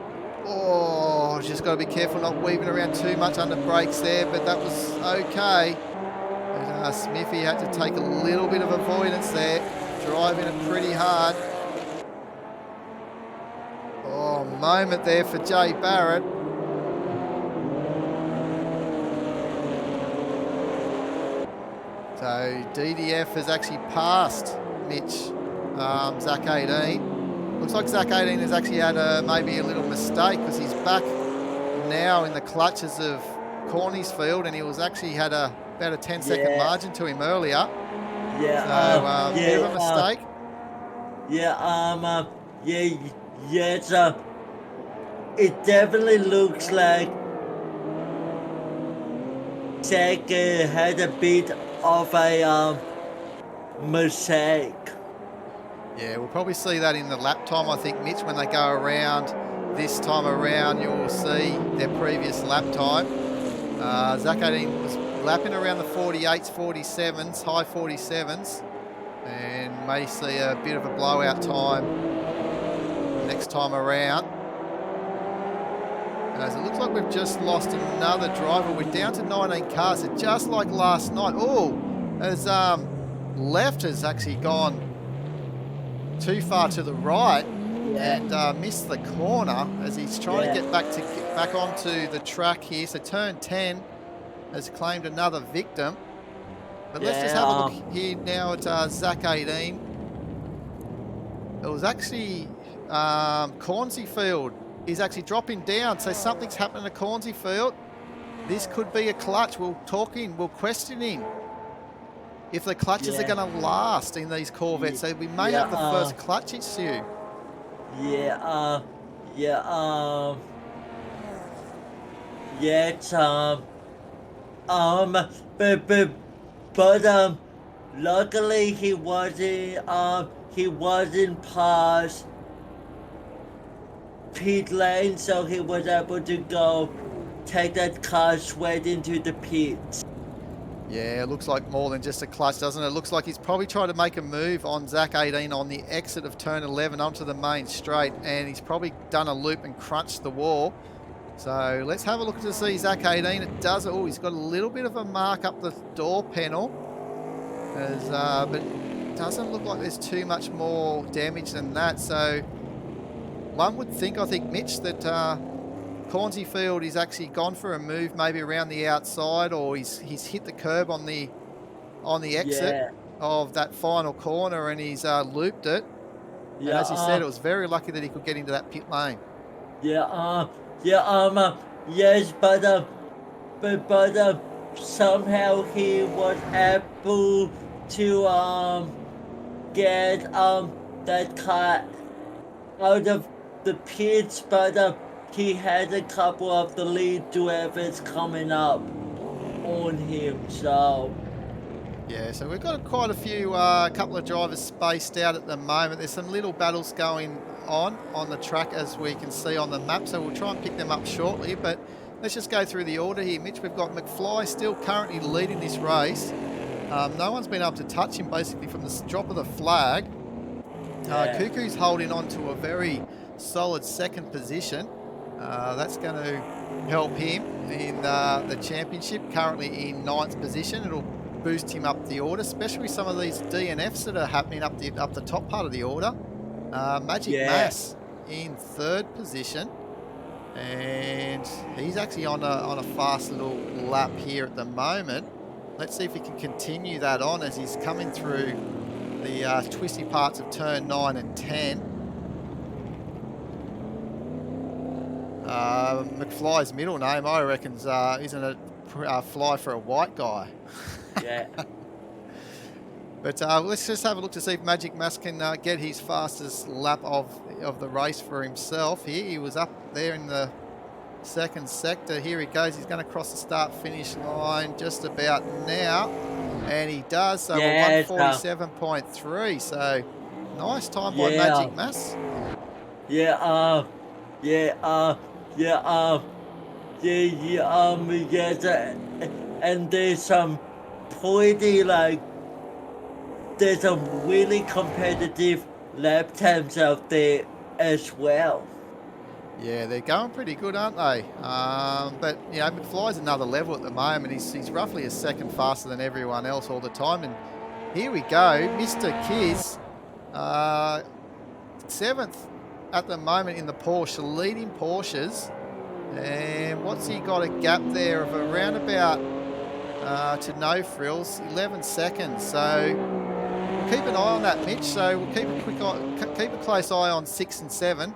Speaker 1: just got to be careful not weaving around too much under brakes there, but that was okay. But, Smithy had to take a little bit of avoidance there, driving it pretty hard. Moment there for Jay Barrett. So DDF has actually passed Mitch, Zach 18. Looks like Zach 18 has actually had maybe a little mistake, because he's back now in the clutches of Corny's Field, and he was actually had about a 10-second margin to him earlier.
Speaker 2: Yeah.
Speaker 1: So bit of a mistake.
Speaker 2: It definitely looks like Zach had a bit of a mistake.
Speaker 1: Yeah, we'll probably see that in the lap time, I think, Mitch, when they go around this time around. You will see their previous lap time. Zach 18 was lapping around the 48s, 47s, high 47s, and may see a bit of a blowout time next time around. As it looks like we've just lost another driver. We're down to 19 cars. So just like last night. As left has actually gone too far to the right and missed the corner as he's trying to get back onto the track here. So turn 10 has claimed another victim. But let's just have a look here now at Zach 18. It was actually Cornsey Field. He's actually dropping down, so something's happening to Cornsey Field. This could be a clutch. We'll question him if the clutches are going to last in these Corvettes. So we may have the first clutch issue.
Speaker 2: But luckily he wasn't past pit lane, so he was able to go take that car straight into the pits.
Speaker 1: Yeah, it looks like more than just a clutch, doesn't it? It looks like he's probably trying to make a move on Zach 18 on the exit of turn 11 onto the main straight, and he's probably done a loop and crunched the wall. So let's have a look to see Zach 18. It does. Oh, he's got a little bit of a mark up the door panel, but doesn't look like there's too much more damage than that. So one would think, I think, Mitch, that Cornsey Field he's actually gone for a move maybe around the outside, or he's hit the curb on the exit
Speaker 2: Yeah,
Speaker 1: of that final corner, and he's looped it. And
Speaker 2: yeah,
Speaker 1: as you said, it was very lucky that he could get into that pit lane.
Speaker 2: yeah, yeah, yes, but somehow he was able to get that car out of the pits, but he had a couple of the lead drivers coming up on him, so
Speaker 1: Yeah, so we've got quite a few, couple of drivers spaced out at the moment. There's some little battles going on the track as we can see on the map, so we'll try and pick them up shortly. But let's just go through the order here, Mitch. We've got McFly still currently leading this race. No one's been able to touch him basically from the drop of the flag.
Speaker 2: yeah,
Speaker 1: Cuckoo's holding on to a very solid second position. That's going to help him in the championship, currently in ninth position. It'll boost him up the order, especially with some of these DNFs that are happening up the top part of the order. Magic
Speaker 2: yeah,
Speaker 1: Mass in third position, and he's actually on a fast little lap here at the moment. Let's see if he can continue that on as he's coming through the twisty parts of turn 9 and 10. McFly's middle name, I reckon, isn't it Fly for a white guy?
Speaker 2: yeah,
Speaker 1: But let's just have a look to see if Magic Mass can get his fastest lap of the race for himself here. He was up there in the second sector. Here he goes. He's going to cross the start-finish line just about now. And he does. So we're
Speaker 2: yeah,
Speaker 1: 147.3. So nice time by
Speaker 2: yeah,
Speaker 1: Magic Mass.
Speaker 2: yeah, yeah, yeah, yes, and there's some pretty there's some really competitive lap times out there as well.
Speaker 1: Yeah, they're going pretty good, aren't they? But, you know, McFly's another level at the moment. He's roughly a second faster than everyone else all the time. And here we go, Mr. Kiz, seventh at the moment in the Porsche, leading Porsches. And what's he got a gap there of around about to no frills, 11 seconds. So we'll keep an eye on that, Mitch. So we'll keep a close eye on 6 and 7.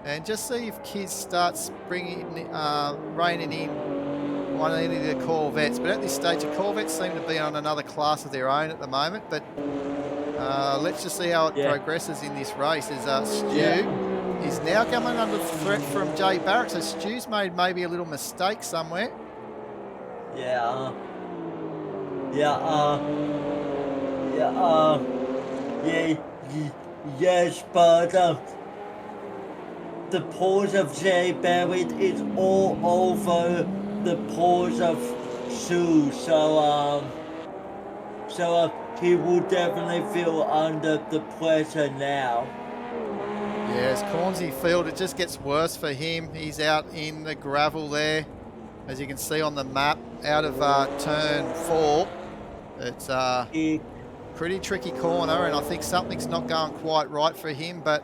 Speaker 1: And just see if Kiz starts reining in one of any of the Corvettes. But at this stage, the Corvettes seem to be on another class of their own at the moment. But let's just see how it
Speaker 2: Yeah,
Speaker 1: progresses in this race. As Stu
Speaker 2: yeah,
Speaker 1: is now coming under threat from Jay Barrett. So Stu's made maybe a little mistake somewhere.
Speaker 2: yeah, yeah, yeah, yeah, yes, but the pause of Jay Barrett is all over the pause of Sue, so he will definitely feel under the pressure now.
Speaker 1: Yes, Cornsey Field, it just gets worse for him. He's out in the gravel there, as you can see on the map, out of turn 4. It's a
Speaker 2: He,
Speaker 1: pretty tricky corner, and I think something's not going quite right for him, but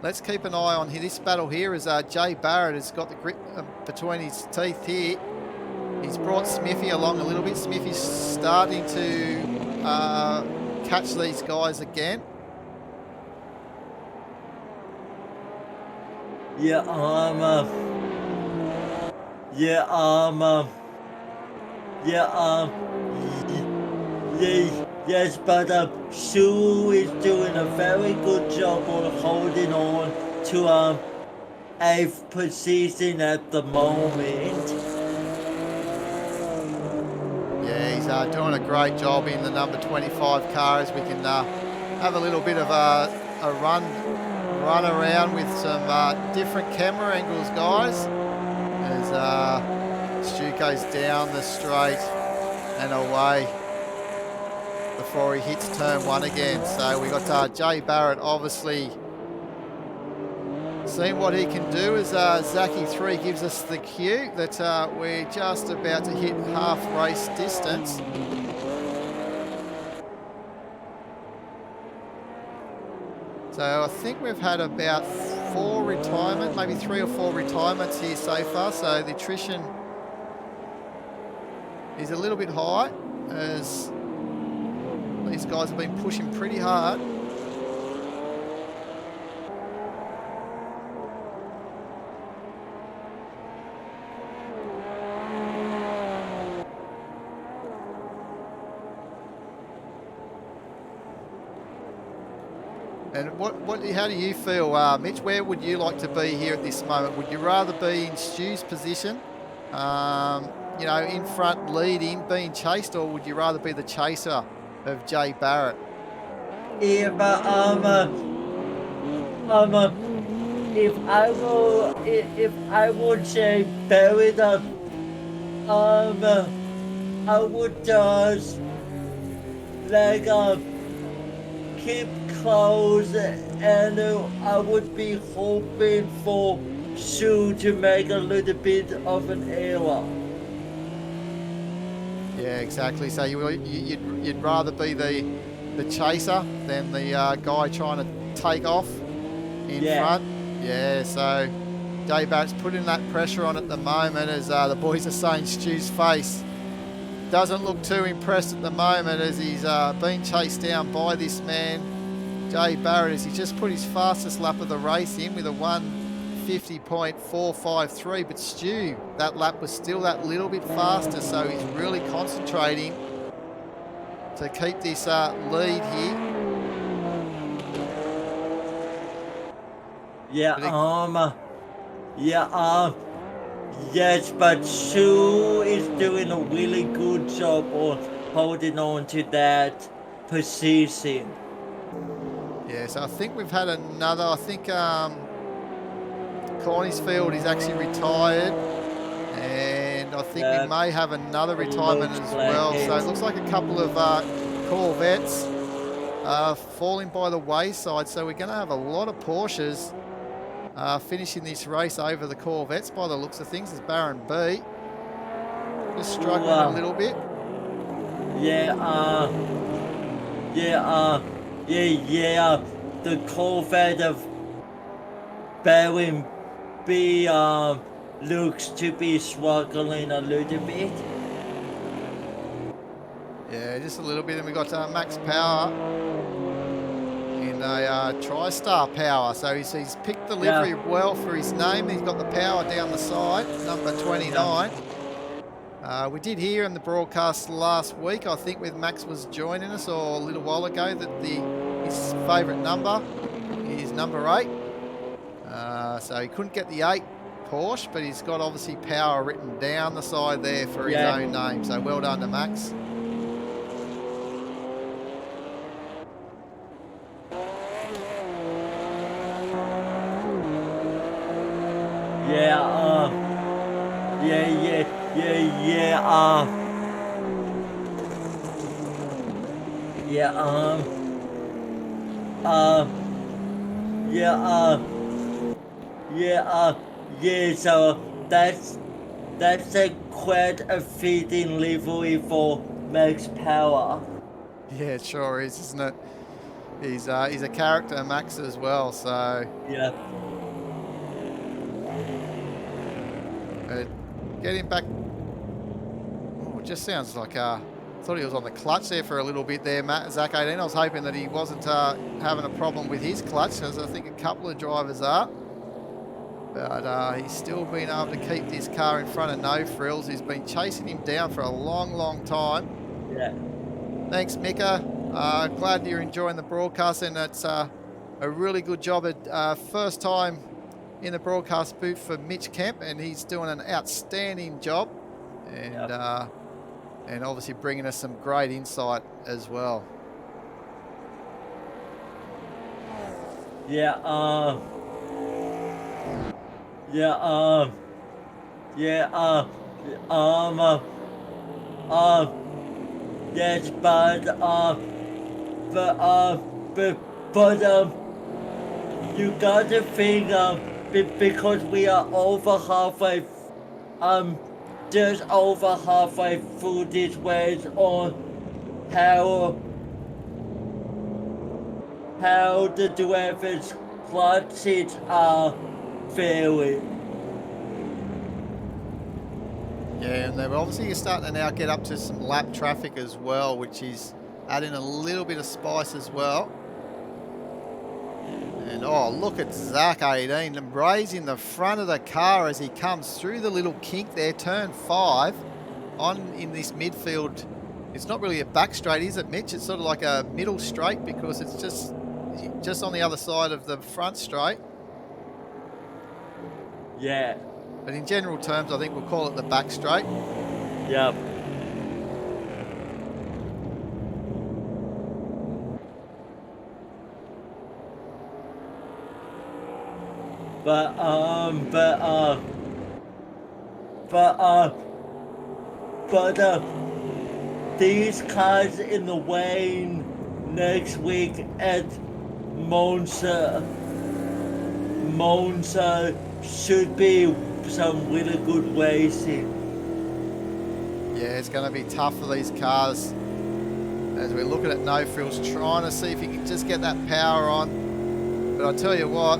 Speaker 1: let's keep an eye on this battle here as Jay Barrett has got the grip between his teeth here. He's brought Smithy along a little bit. Smithy's starting to catch these guys again.
Speaker 2: yeah, yeah, yeah, yes, but Sue is doing a very good job on holding on to 8th position at the moment.
Speaker 1: Yeah, he's doing a great job in the number 25 car as we can have a little bit of a run around with some different camera angles, guys, as Stu goes down the straight and away. before he hits turn one again. So we got Jay Barrett obviously seeing what he can do as Zachy 3 gives us the cue that we're just about to hit half race distance. So I think we've had about maybe 3 or 4 retirements here so far. So the attrition is a little bit high as these guys have been pushing pretty hard. And how do you feel, Mitch? Where would you like to be here at this moment? Would you rather be in Stu's position, in front leading, being chased, or would you rather be the chaser of Jay Barrett?
Speaker 2: If if I would say buried up, I would just like keep close, and I would be hoping for Sue to make a little bit of an error.
Speaker 1: Yeah, exactly. So you'd rather be the chaser than the guy trying to take off in front. Yeah. So Jay Barrett's putting that pressure on at the moment as the boys are saying Stu's face doesn't look too impressed at the moment as he's being chased down by this man, Jay Barrett, as he's just put his fastest lap of the race in with a 1:50.453. But Stu, that lap was still that little bit faster, so he's really concentrating to keep this lead here.
Speaker 2: Yes, but Sue is doing a really good job on holding on to that position.
Speaker 1: Yeah, so I think we've had another, Cornisfield is actually retired, and I think we may have another retirement as well. So it looks like a couple of Corvettes falling by the wayside. So we're going to have a lot of Porsches finishing this race over the Corvettes by the looks of things, as Baron B just struggling a little bit.
Speaker 2: The Corvette of Baron B looks to be struggling a little bit.
Speaker 1: Yeah, just a little bit. And we got Max Power in a TriStar Power. So he's picked the livery well for his name. He's got the power down the side, number 29. We did hear in the broadcast last week, I think, with Max was joining us, or a little while ago, that his favourite number is number 8. So he couldn't get the 8 Porsche, but he's got obviously power written down the side there for his own name. So well done to Max.
Speaker 2: So that's a quite a fitting livery for Max Power.
Speaker 1: Yeah, it sure is, isn't it? He's a character, Max, as well. So getting back. Oh, it just sounds like thought he was on the clutch there for a little bit there, Zach 18. I was hoping that he wasn't having a problem with his clutch, because I think a couple of drivers are. But he's still been able to keep this car in front of No Frills, who's been chasing him down for a long, long time.
Speaker 2: Yeah.
Speaker 1: Thanks, Mika. Glad you're enjoying the broadcast, and it's a really good job at first time in the broadcast booth for Mitch Kemp, and he's doing an outstanding job, and obviously bringing us some great insight as well.
Speaker 2: Yes, but but you gotta think because we are over halfway, um, just over halfway through this race on how the drivers' clutches are failing.
Speaker 1: Yeah, and they're obviously starting to now get up to some lap traffic as well, which is adding a little bit of spice as well. And oh, look at Zach 18 raising the front of the car as he comes through the little kink there, turn 5 on in this midfield. It's not really a back straight, is it, Mitch? It's sort of like a middle straight because it's just on the other side of the front straight.
Speaker 2: Yeah.
Speaker 1: But in general terms, I think we'll call it the back straight.
Speaker 2: Yep. But these cars in the rain next week at Monza should be some really good racing.
Speaker 1: Yeah, it's going to be tough for these cars as we're looking at No Frills, trying to see if he can just get that power on. But I tell you what,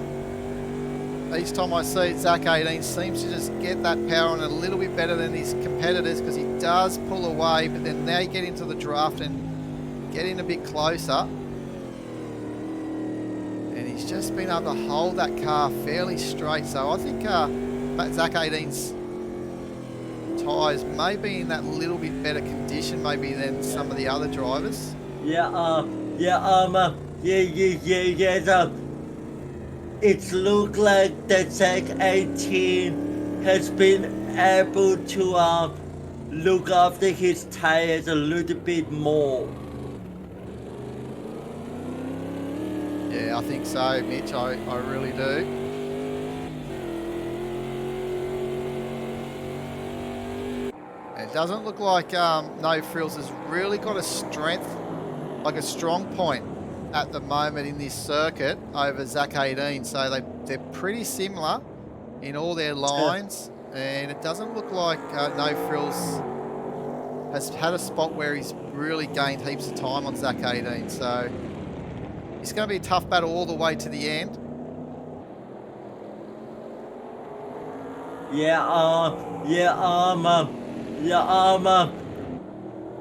Speaker 1: each time I see it, Zach 18 seems to just get that power on a little bit better than his competitors because he does pull away, but then they get into the draft and get in a bit closer. And he's just been able to hold that car fairly straight. So I think Zach 18's tyres may be in that little bit better condition maybe than some of the other drivers.
Speaker 2: It's looked like that Zach 18 has been able to look after his tires a little bit more.
Speaker 1: Yeah, I think so, Mitch. I really do. It doesn't look like No Frills has really got a strength, like a strong point at the moment in this circuit over Zach 18. So they're pretty similar in all their lines. And it doesn't look like No Frills has had a spot where he's really gained heaps of time on Zach 18. So it's going to be a tough battle all the way to the end.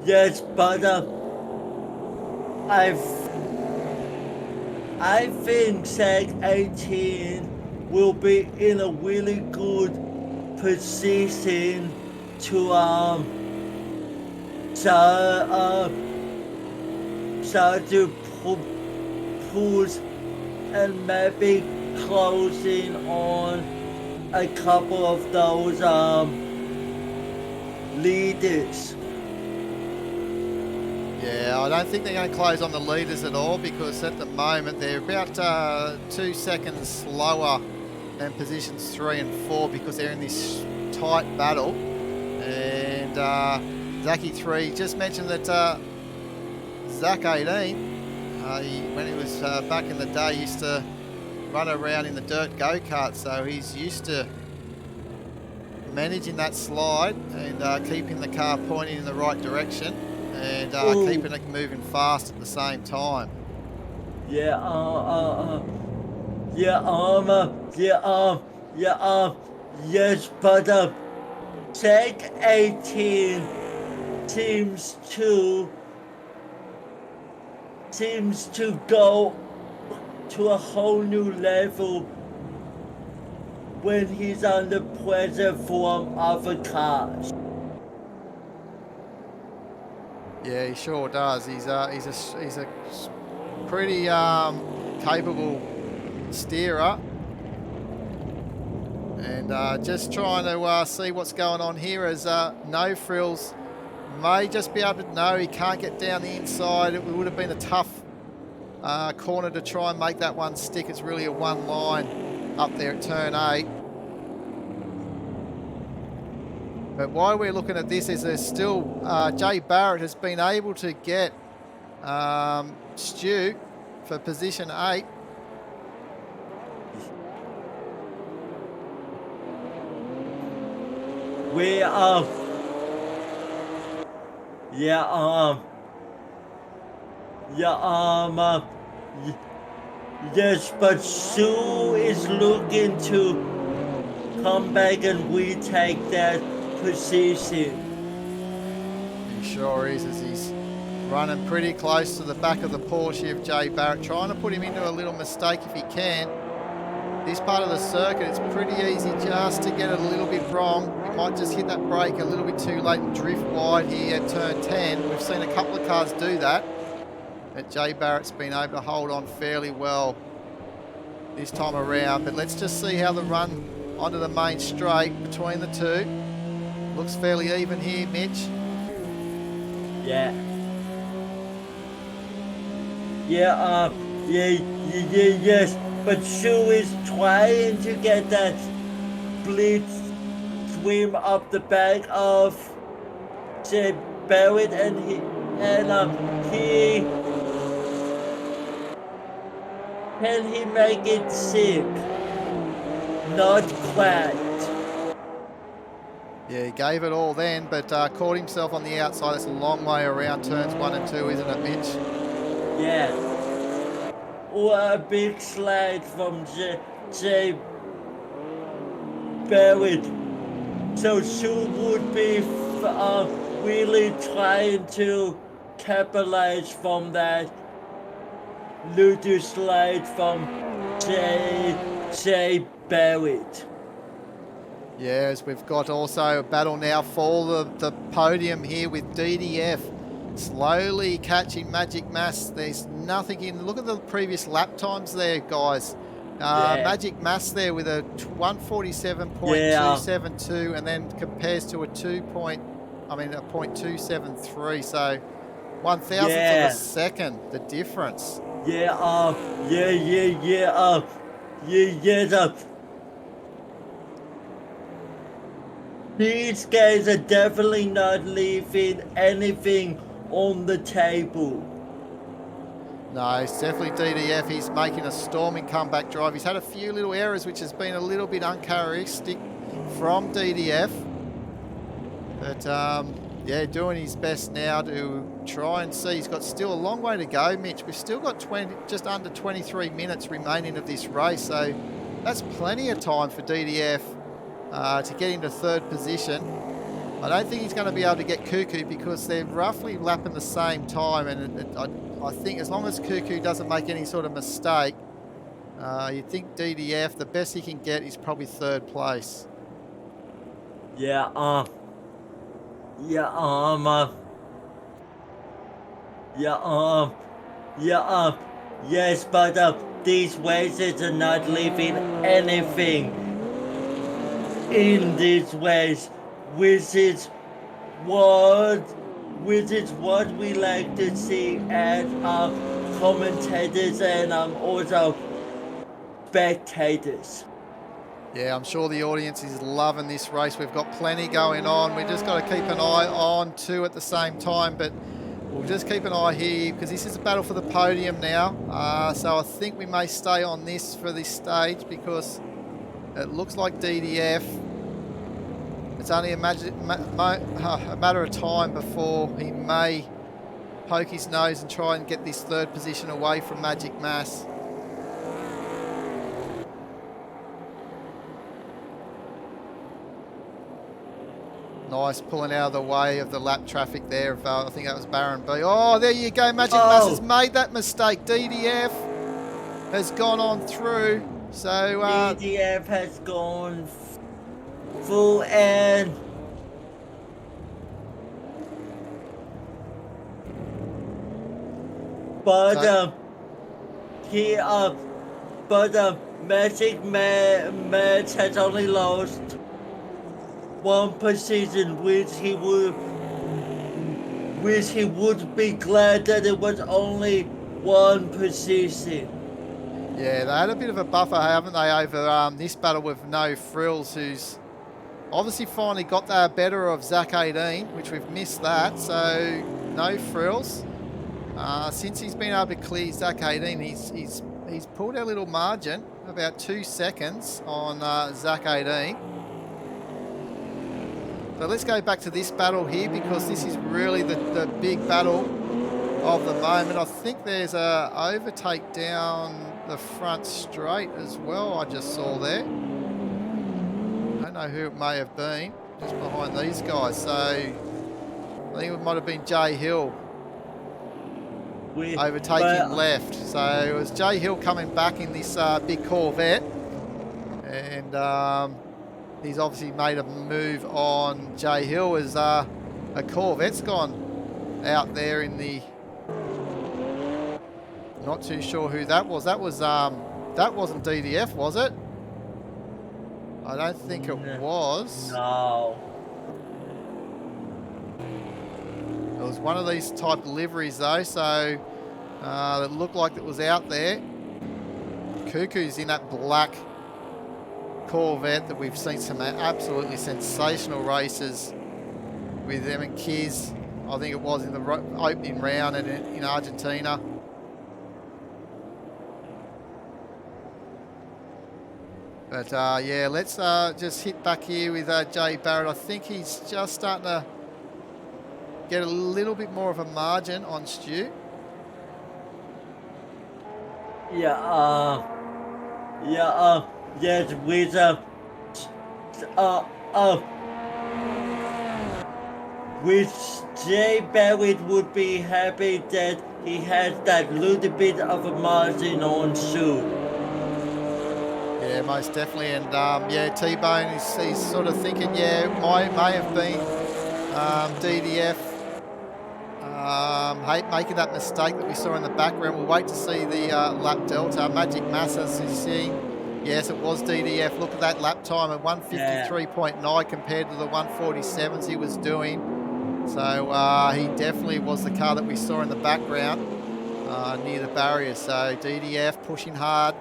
Speaker 2: Yes, but I think Zach 18 will be in a really good position to start to push and maybe closing on a couple of those leaders.
Speaker 1: Yeah, I don't think they're going to close on the leaders at all because at the moment they're about 2 seconds slower than positions 3 and 4 because they're in this tight battle. And Zachy 3 just mentioned that Zach 18, when he was back in the day, used to run around in the dirt go-kart, so he's used to managing that slide and keeping the car pointing in the right direction and keeping it moving fast at the same time.
Speaker 2: Yes, but Tech 18 seems to go to a whole new level when he's under pressure from other cars.
Speaker 1: Yeah, he sure does. He's a pretty capable steerer, and just trying to see what's going on here as No Frills may just be able to know he can't get down the inside. It would have been a tough corner to try and make that one stick. It's really a one line up there at turn 8. But while we're looking at this, is there's still Jay Barrett has been able to get Stu for position 8.
Speaker 2: We yeah yeah y- yes, but Sue is looking to come back and retake that position.
Speaker 1: He sure is, as he's running pretty close to the back of the Porsche of Jay Barrett, trying to put him into a little mistake if he can. This part of the circuit, it's pretty easy just to get it a little bit wrong. You might just hit that brake a little bit too late and drift wide here at turn 10. We've seen a couple of cars do that, but Jay Barrett's been able to hold on fairly well this time around. But let's just see how the run onto the main straight between the two. Looks fairly even here, Mitch.
Speaker 2: Yeah. Yeah, yes. But Sue is trying to get that blitz swim up the back of Jay Barrett, and he can he make it sick? Not quite.
Speaker 1: Yeah, he gave it all then, but caught himself on the outside. It's a long way around turns 1 and 2, isn't it, Mitch?
Speaker 2: Yeah. Or a big slide from Jay Barrett. So Sue would be really trying to capitalize from that little slide from Jay Barrett.
Speaker 1: Yes, we've got also a battle now for the podium here with DDF slowly catching Magic Mass. There's nothing in. Look at the previous lap times there, guys.
Speaker 2: Yeah.
Speaker 1: Magic Mass there with a 147.272 and then compares to a 0.273. So 1,000th of a second, the difference.
Speaker 2: These guys are definitely not leaving anything on the table.
Speaker 1: No, it's definitely DDF. He's making a storming comeback drive. He's had a few little errors, which has been a little bit uncharacteristic from DDF. But, yeah, doing his best now to try and see. He's got still a long way to go, Mitch. We've still got just under 23 minutes remaining of this race. So that's plenty of time for DDF to get into third position. I don't think he's going to be able to get Cuckoo because they're roughly lapping the same time. And I think as long as Cuckoo doesn't make any sort of mistake, you'd think DDF, the best he can get is probably third place.
Speaker 2: Yes, but these races are not leaving anything in this race, which is what we like to see as commentators and also spectators.
Speaker 1: Yeah, I'm sure the audience is loving this race. We've got plenty going on. We just got to keep an eye on two at the same time, but we'll just keep an eye here because this is a battle for the podium now. So I think we may stay on this for this stage because it looks like DDF. It's only a matter of time before he may poke his nose and try and get this third position away from Magic Mass. Nice pulling out of the way of the lap traffic there. I think that was Baron B. Oh, there you go. Magic Mass has made that mistake. DDF has gone on through. So
Speaker 2: DDF has gone full and Magic Match has only lost one position, which he would be glad that it was only one position.
Speaker 1: Yeah, they had a bit of a buffer, haven't they, over this battle with No Frills, who's obviously finally got the better of Zach 18, which we've missed that. So No Frills Since he's been able to clear Zach 18, he's pulled a little margin, about 2 seconds on Zach 18. So let's go back to this battle here, because this is really the big battle of the moment. I think there's a overtake down the front straight as well, I just saw there. I don't know who it may have been, just behind these guys. So I think it might have been Jay Hill overtaking left. So it was Jay Hill coming back in this big Corvette. And he's obviously made a move on Jay Hill as a Corvette's gone out there in the... Not too sure who that was. That wasn't DDF, was it? I don't think it was.
Speaker 2: No.
Speaker 1: It was one of these type liveries though, so it looked like it was out there. Cuckoo's in that black Corvette that we've seen some absolutely sensational races with them and Kiz. I think it was in the opening round in Argentina. But yeah, let's just hit back here with Jay Barrett. I think he's just starting to get a little bit more of a margin on Stu.
Speaker 2: Yes, with which Jay Barrett would be happy that he has that little bit of a margin on Stu.
Speaker 1: Yeah, most definitely. And yeah, T-Bone he's sort of thinking, yeah, it may have been DDF making that mistake that we saw in the background. We'll wait to see the lap delta. Magic Massas is seeing, yes, it was DDF. Look at that lap time at 153.9 compared to the 147s he was doing. So he definitely was the car that we saw in the background near the barrier. So DDF pushing hard.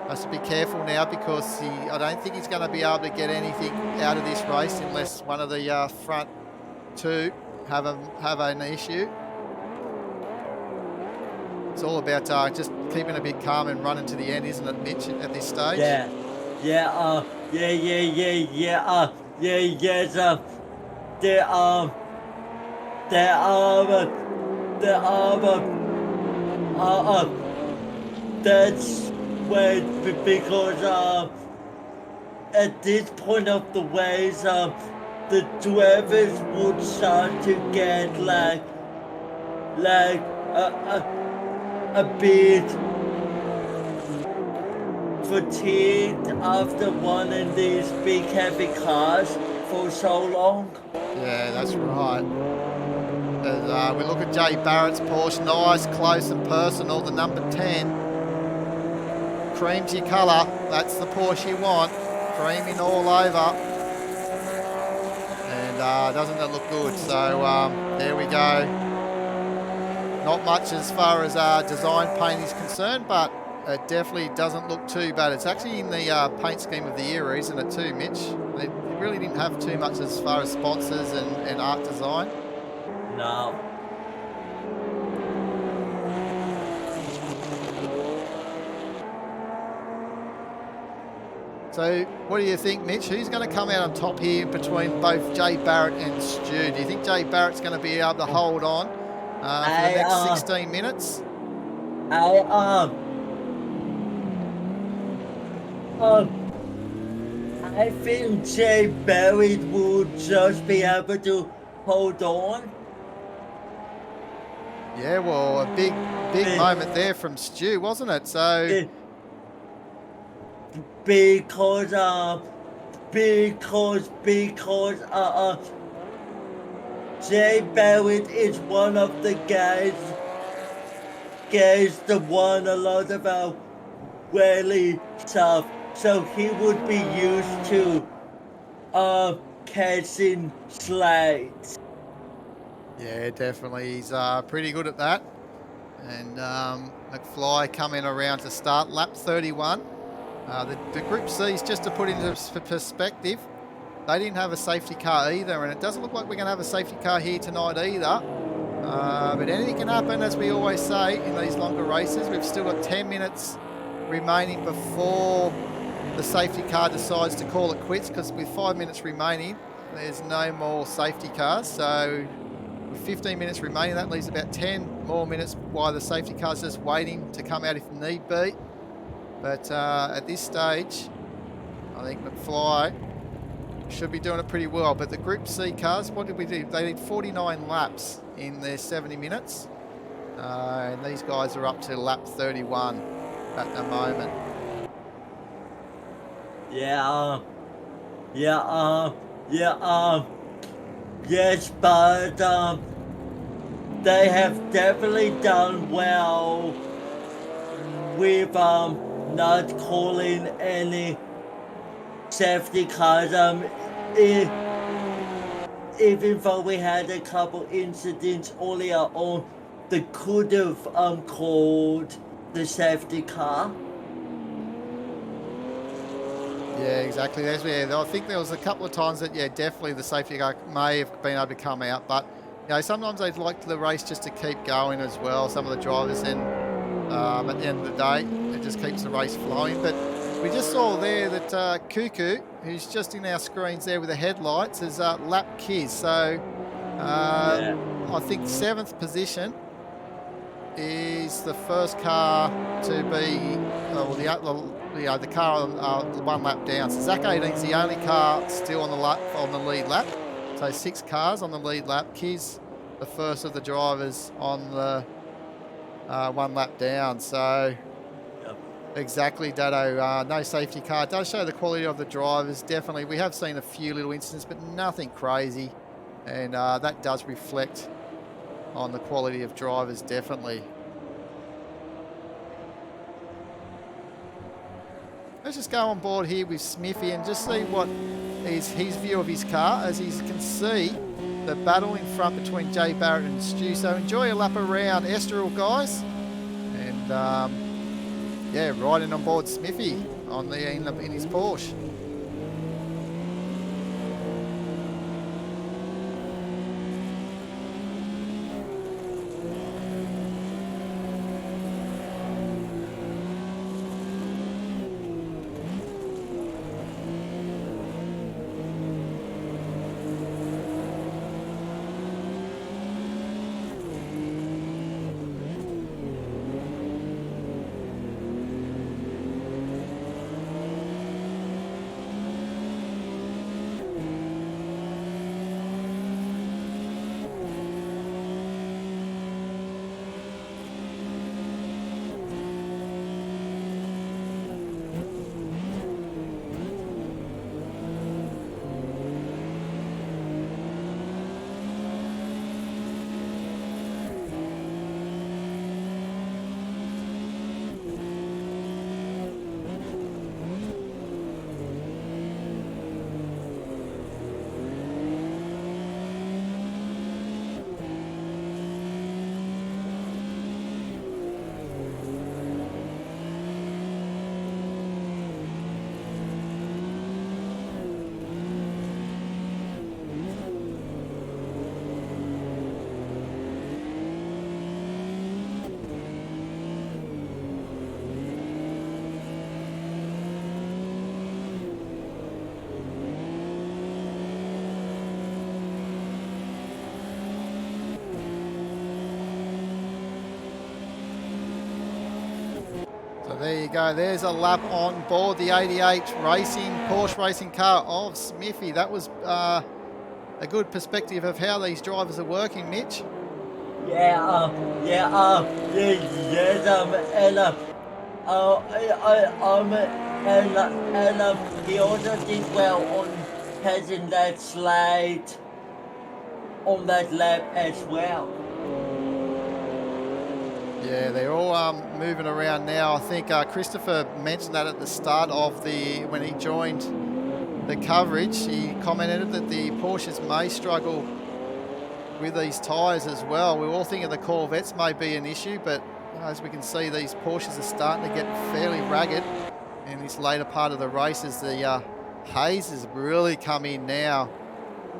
Speaker 1: Has to be careful now, because I don't think he's going to be able to get anything out of this race unless one of the front two have an issue. It's all about just keeping a bit calm and running to the end, isn't it, Mitch, at this stage?
Speaker 2: That's when, because at this point of the race, the drivers would start to get like a bit fatigued after running these big heavy cars for so long.
Speaker 1: Yeah, that's right. As we look at Jay Barrett's Porsche, nice, close and personal, the number 10. Cream's your colour, that's the Porsche you want. Creaming all over. And doesn't it look good? So there we go. Not much as far as design paint is concerned, but it definitely doesn't look too bad. It's actually in the paint scheme of the year, isn't it too, Mitch? They really didn't have too much as far as sponsors and art design.
Speaker 2: No.
Speaker 1: So what do you think, Mitch? Who's going to come out on top here between both Jay Barrett and Stu? Do you think Jay Barrett's going to be able to hold on for the next 16 minutes?
Speaker 2: I think Jay Barrett would just be able to hold on.
Speaker 1: Yeah, well, a big moment there from Stu, wasn't it? So
Speaker 2: because Jay Barrett is one of the guys that won a lot of rally stuff, so he would be used to catching slides.
Speaker 1: yeah, definitely, he's pretty good at that. And McFly coming around to start lap 31. The Group C's, just to put into perspective, they didn't have a safety car either, and it doesn't look like we're going to have a safety car here tonight either. But anything can happen, as we always say in these longer races. We've still got 10 minutes remaining before the safety car decides to call it quits, because with 5 minutes remaining, there's no more safety cars. So with 15 minutes remaining, that leaves about 10 more minutes while the safety car's just waiting to come out if need be. But at this stage, I think McFly should be doing it pretty well. But the Group C cars, what did we do? They did 49 laps in their 70 minutes. And these guys are up to lap 31 at the moment.
Speaker 2: Yeah, yeah, yeah, yes, but they have definitely done well with not calling any safety cars. Even though we had a couple incidents earlier on, they could have called the safety car.
Speaker 1: Yeah, exactly. I think there was a couple of times that, yeah, definitely the safety car may have been able to come out. But, sometimes they'd like the race just to keep going as well, some of the drivers. And at the end of the day, it just keeps the race flowing. But we just saw there that Cuckoo, who's just in our screens there with the headlights, is lap Kiz. So
Speaker 2: Yeah.
Speaker 1: I think seventh position is the first car to be, the car one lap down. So Zach 18's the only car still on the lead lap. So 6 cars on the lead lap. Kiz, the first of the drivers on the one lap down. So
Speaker 2: Yep.
Speaker 1: exactly, Dado. No safety car. It does show the quality of the drivers. Definitely, we have seen a few little incidents, but nothing crazy, and that does reflect on the quality of drivers, definitely. Let's just go on board here with Smithy and just see what is his view of his car. As you can see, the battle in front between Jay Barrett and Stu. So enjoy a lap around Estoril, guys. And yeah, riding on board Smithy in his Porsche. So there you go. There's a lap on board the 88 Porsche racing car of Smithy. That was a good perspective of how these drivers are working, Mitch.
Speaker 2: Yes, he also did well on passing that slide on that lap as well.
Speaker 1: Yeah, they're all moving around now. I think Christopher mentioned that at the start of when he joined the coverage. He commented that the Porsches may struggle with these tyres as well. We're all thinking the Corvettes may be an issue, but as we can see, these Porsches are starting to get fairly ragged in this later part of the race as the haze has really come in now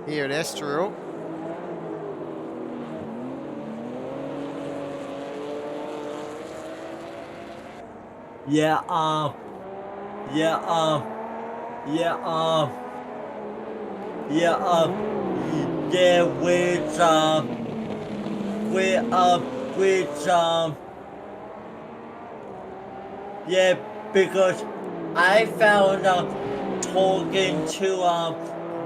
Speaker 1: here at Estoril.
Speaker 2: Yeah, yeah, yeah, yeah, yeah, with, with, yeah, because I found, talking to,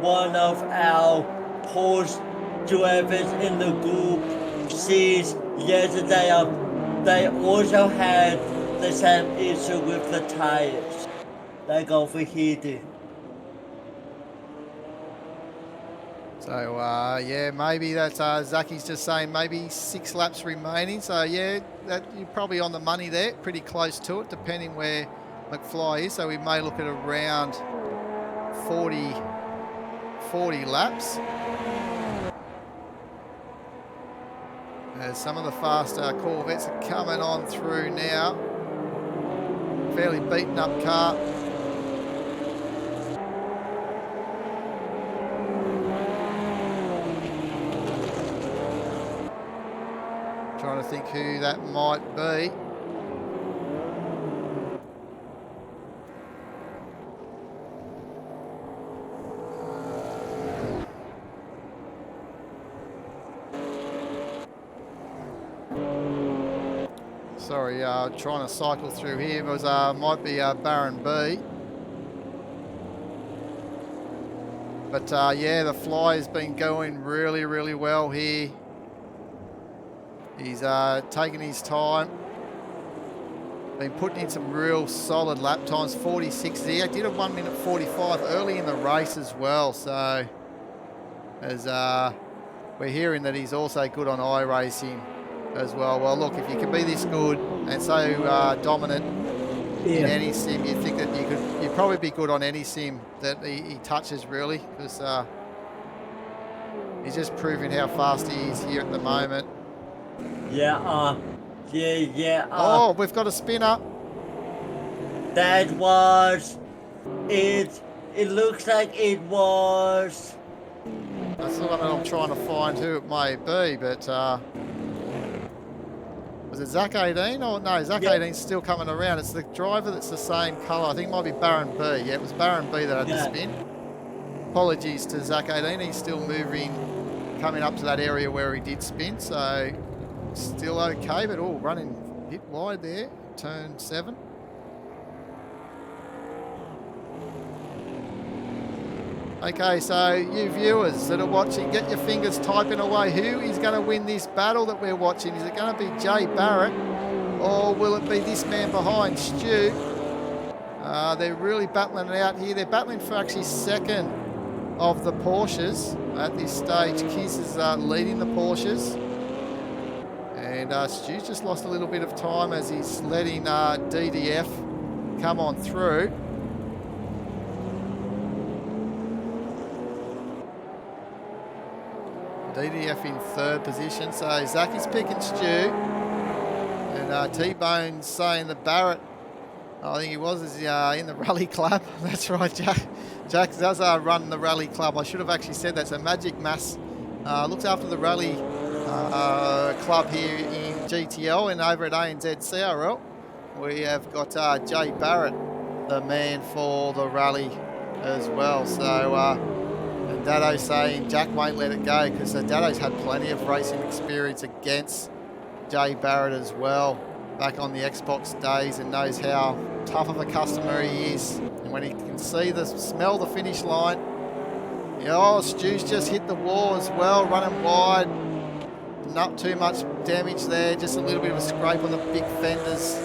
Speaker 2: one of our post drivers in the group sees yesterday, they also had the same issue with the tires, like overheating.
Speaker 1: So, yeah, maybe that's Zaki's just saying maybe 6 laps remaining. So, yeah, that you're probably on the money there, pretty close to it, depending where McFly is. So, we may look at around 40 laps. As some of the faster Corvettes are coming on through now. Fairly beaten up car. Trying to think who that might be. Sorry, trying to cycle through here. It was might be Baron B. But yeah, the fly has been going really, really well here. He's taking his time. Been putting in some real solid lap times, 46 here. Did a 1 minute 45 early in the race as well. So as we're hearing that he's also good on iRacing as well. Well, look, if you can be this good and so dominant in
Speaker 2: Yeah.
Speaker 1: any sim, you think that you'd probably be good on any sim that he touches, really, because he's just proving how fast he is here at the moment.
Speaker 2: Yeah, yeah,
Speaker 1: Oh, we've got a spinner.
Speaker 2: that was it. It looks like it was.
Speaker 1: That's the one that I'm trying to find who it may be, but was it Zach 18? Oh, no, Zach
Speaker 2: Yeah,
Speaker 1: 18's still coming around. It's the driver that's the same colour. I think it might be Baron B. Yeah, it was Baron B that had the
Speaker 2: yeah,
Speaker 1: spin. Apologies to Zach 18. He's still moving, coming up to that area where he did spin, so still okay, but running a bit wide there, turn 7. Okay, so you viewers that are watching, get your fingers typing away. Who is going to win this battle that we're watching? Is it going to be Jay Barrett, or will it be this man behind, Stu? They're really battling it out here. They're battling for actually second of the Porsches at this stage. Kiss is leading the Porsches. And Stu's just lost a little bit of time as he's letting DDF come on through. DDF in 3rd position. So Zach is picking Stu. And T-Bone's saying that Barrett, I think he was, is in the rally club. That's right, Jack. Jack does run the rally club. I should have actually said that. So Magic Mass looks after the rally club here in GTL, and over at ANZ CRL, we have got Jay Barrett, the man for the rally as well. So and Dado's saying Jack won't let it go, because Dado's had plenty of racing experience against Jay Barrett as well back on the Xbox days, and knows how tough of a customer he is. And when he can smell the finish line, Stu's just hit the wall as well, running wide. Not too much damage there, just a little bit of a scrape on the big fenders.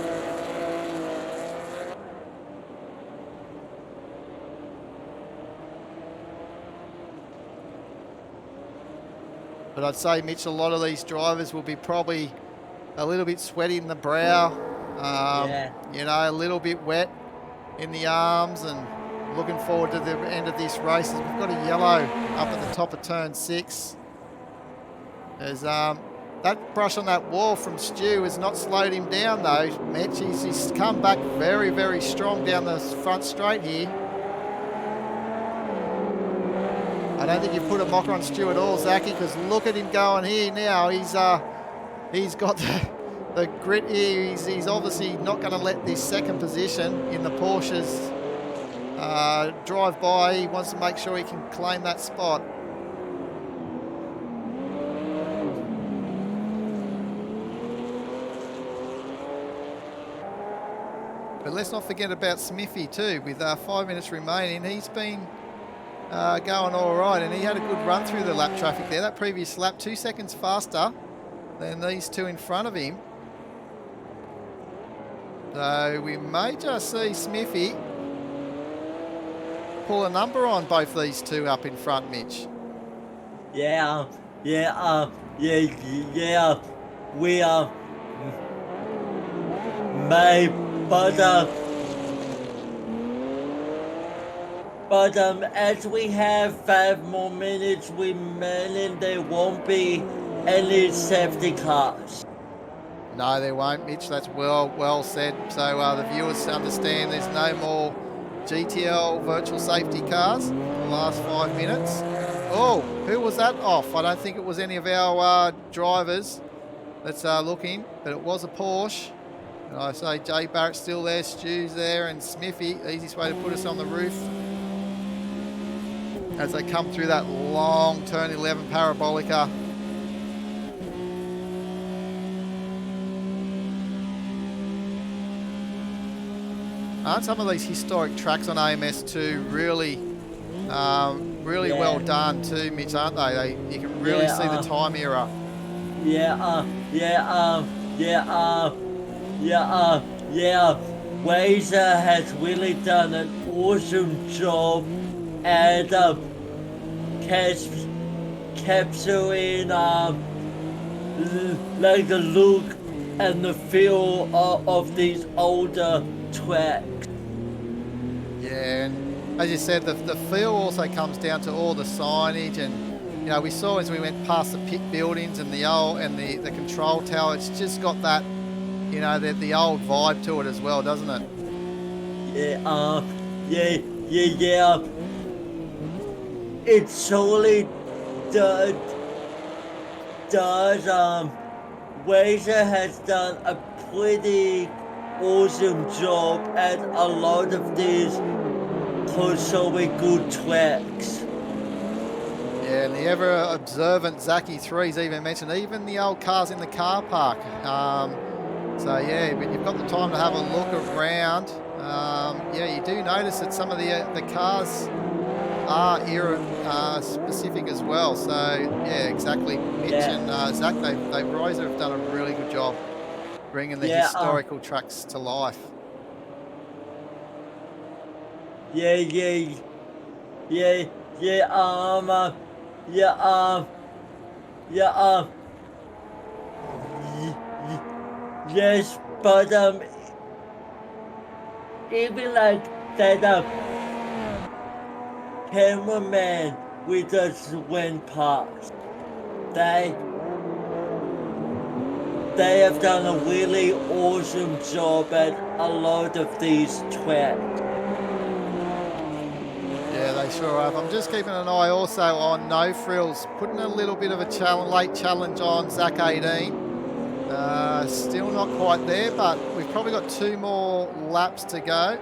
Speaker 1: But I'd say, Mitch, a lot of these drivers will be probably a little bit sweaty in the brow,
Speaker 2: yeah,
Speaker 1: a little bit wet in the arms, and looking forward to the end of this race. We've got a yellow up at the top of turn 6. As that brush on that wall from Stu has not slowed him down though, Mitch. He's come back very, very strong down the front straight here. I don't think you've put a mocker on Stu at all, Zachy, because look at him going here now. He's got the grit is he's obviously not going to let this second position in the Porsches drive by. He wants to make sure he can claim that spot. But let's not forget about Smithy too. With 5 minutes remaining, he's been going all right, and he had a good run through the lap traffic there. That previous lap, 2 seconds faster than these two in front of him. So we may just see Smithy pull a number on both these two up in front, Mitch.
Speaker 2: Yeah, yeah, yeah. We may, but as we have 5 more minutes remaining, there won't be any safety cars.
Speaker 1: No, there won't, Mitch. That's well said. So the viewers understand there's no more GTL virtual safety cars in the last 5 minutes. Oh, who was that off? I don't think it was any of our drivers that's looking, but it was a Porsche. And I say Jay Barrett's still there, Stu's there, and Smithy. Easiest way to put us on the roof as they come through that long turn 11 parabolica. Aren't some of these historic tracks on AMS2 really well done too, Mitch, aren't they? You can really see the time era.
Speaker 2: Razor has really done an awesome job at capturing like the look and the feel of these older tracks.
Speaker 1: Yeah, and as you said, the feel also comes down to all the signage, and we saw as we went past the pit buildings and the control tower. It's just got that the old vibe to it as well, doesn't it?
Speaker 2: Yeah. It surely does. Razor has done a pretty awesome job at a lot of these showing good tracks.
Speaker 1: Yeah, and the ever-observant Zachy 3's even mentioned even the old cars in the car park. So yeah, when you've got the time to have a look around, you do notice that some of the cars are era specific as well. So yeah, exactly. Mitch and Zach, they Razor have done a really good job bringing the historical tracks to life.
Speaker 2: Yes, but even like that cameraman we just went past, they have done a really awesome job at a lot of these tracks.
Speaker 1: Yeah, they sure have. I'm just keeping an eye also on No Frills, putting a little bit of a late challenge on Zach 18. Still not quite there, but we've probably got 2 more laps to go.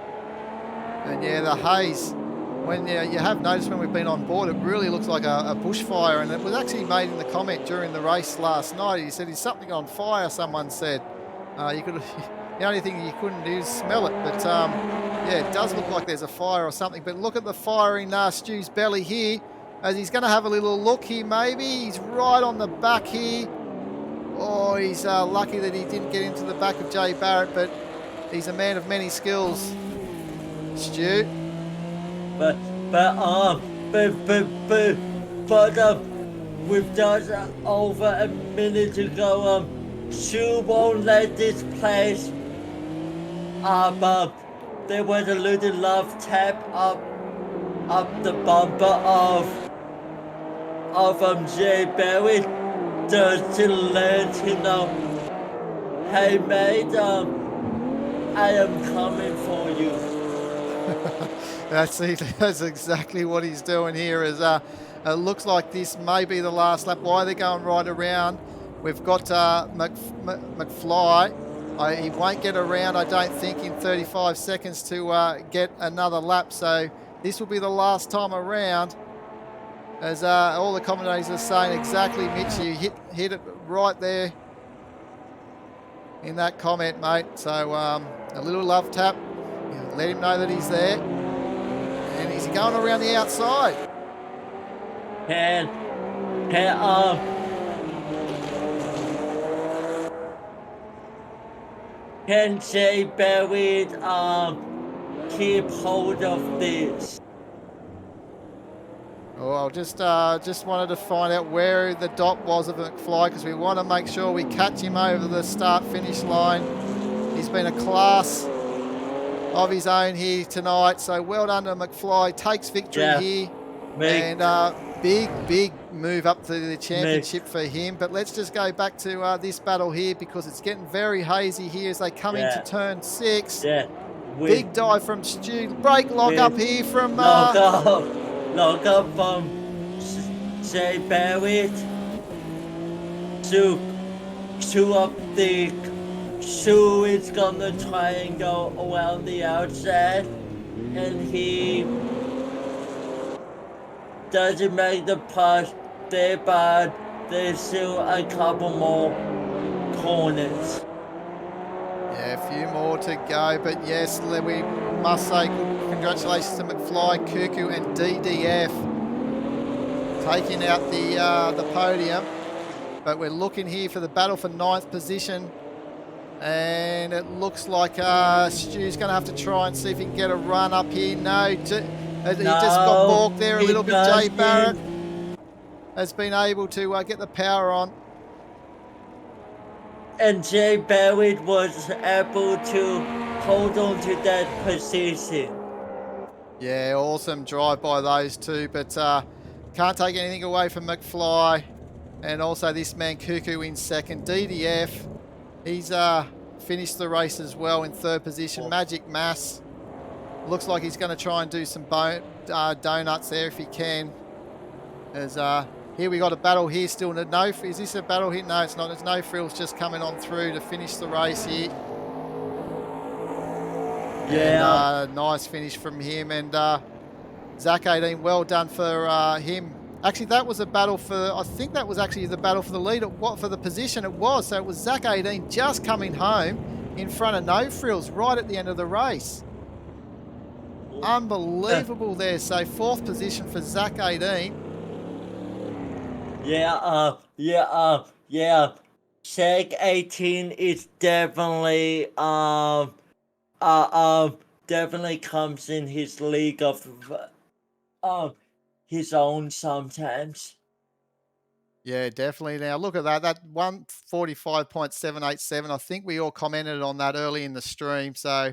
Speaker 1: And yeah, the haze, when you have noticed when we've been on board, it really looks like a bushfire. And it was actually made in the comment during the race last night. He said, "Is something on fire?" Someone said. The only thing you couldn't do is smell it. But yeah, it does look like there's a fire or something. But look at the fire in Stu's belly here, as he's going to have a little look here maybe. He's right on the back here. Oh, he's lucky that he didn't get into the back of Jay Barrett, but he's a man of many skills, Stu.
Speaker 2: But with just over a minute to go, Stu won't let this place up. There was a little love tap up the bumper of Jay Barrett, just to let him know, "Hey mate, I am coming for you."
Speaker 1: That's exactly what he's doing here. Is it looks like this may be the last lap. Why they're going right around? We've got McFly. He won't get around, I don't think, in 35 seconds to get another lap. So this will be the last time around. As all the commentators are saying exactly, Mitch, you hit it right there in that comment, mate. So a little love tap. Let him know that he's there. And he's going around the outside.
Speaker 2: Can can Jay Barrett keep hold of this?
Speaker 1: Oh, I'll just wanted to find out where the dot was of McFly because we want to make sure we catch him over the start-finish line. He's been a class of his own here tonight, so well done to McFly. Takes victory
Speaker 2: Yeah,
Speaker 1: here,
Speaker 2: make
Speaker 1: and big move up to the
Speaker 2: make
Speaker 1: championship for him. But let's just go back to this battle here because it's getting very hazy here as they come into
Speaker 2: yeah
Speaker 1: turn 6.
Speaker 2: yeah with
Speaker 1: Big dive from Stu. Break lock up
Speaker 2: with
Speaker 1: here from
Speaker 2: log up log up from Jay Barrett to up the Sue is gonna try and go around the outside, and he doesn't make the push there, but there's still a couple more corners.
Speaker 1: Yeah, a few more to go, but yes, we must say congratulations to McFly, Cuckoo, and DDF taking out the podium. But we're looking here for the battle for 9th position, and it looks like Stu's going to have to try and see if he can get a run up here. No, he just got
Speaker 2: No,
Speaker 1: balked there a
Speaker 2: he
Speaker 1: little bit. Jay Barrett
Speaker 2: doesn't.
Speaker 1: has been able to get the power on.
Speaker 2: And Jay Barrett was able to hold on to that position.
Speaker 1: Yeah, awesome drive by those two, but can't take anything away from McFly. And also this man Cuckoo in second. DDF, he's finished the race as well in 3rd position. Magic Mass, looks like he's going to try and do some donuts there if he can. As here we got a battle here still. No, is this a battle here? No, it's not. There's no frills just coming on through to finish the race here.
Speaker 2: Yeah.
Speaker 1: And nice finish from him. And Zach 18, well done for him. Actually, that was a battle for, I think that was actually the battle for the lead. What for the position it was. So it was Zach 18 just coming home in front of No Frills right at the end of the race. Unbelievable there. So 4th position for Zach 18.
Speaker 2: Yeah. Shaq 18 is definitely definitely comes in his league of his own sometimes.
Speaker 1: Yeah, definitely. Now look at that. That 145.787. I think we all commented on that early in the stream. So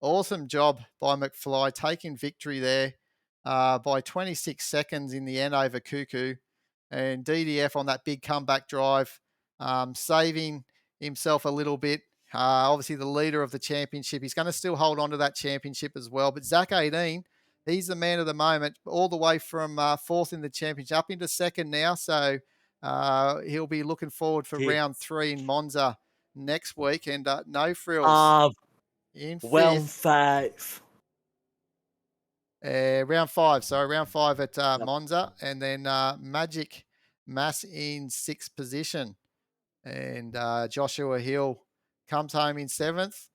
Speaker 1: awesome job by McFly taking victory there by 26 seconds in the end over Cuckoo. And DDF on that big comeback drive, saving himself a little bit. Obviously, the leader of the championship. He's going to still hold on to that championship as well. But Zach 18, he's the man of the moment, all the way from 4th in the championship up into 2nd now. So he'll be looking forward for
Speaker 2: He,
Speaker 1: round 3 in Monza next week. And no frills
Speaker 2: um
Speaker 1: in
Speaker 2: round
Speaker 1: 5th.
Speaker 2: 5.
Speaker 1: Round 5, sorry, round 5 at
Speaker 2: Yep.
Speaker 1: Monza, and then Magic Mass in 6th position, and Joshua Hill comes home in 7th,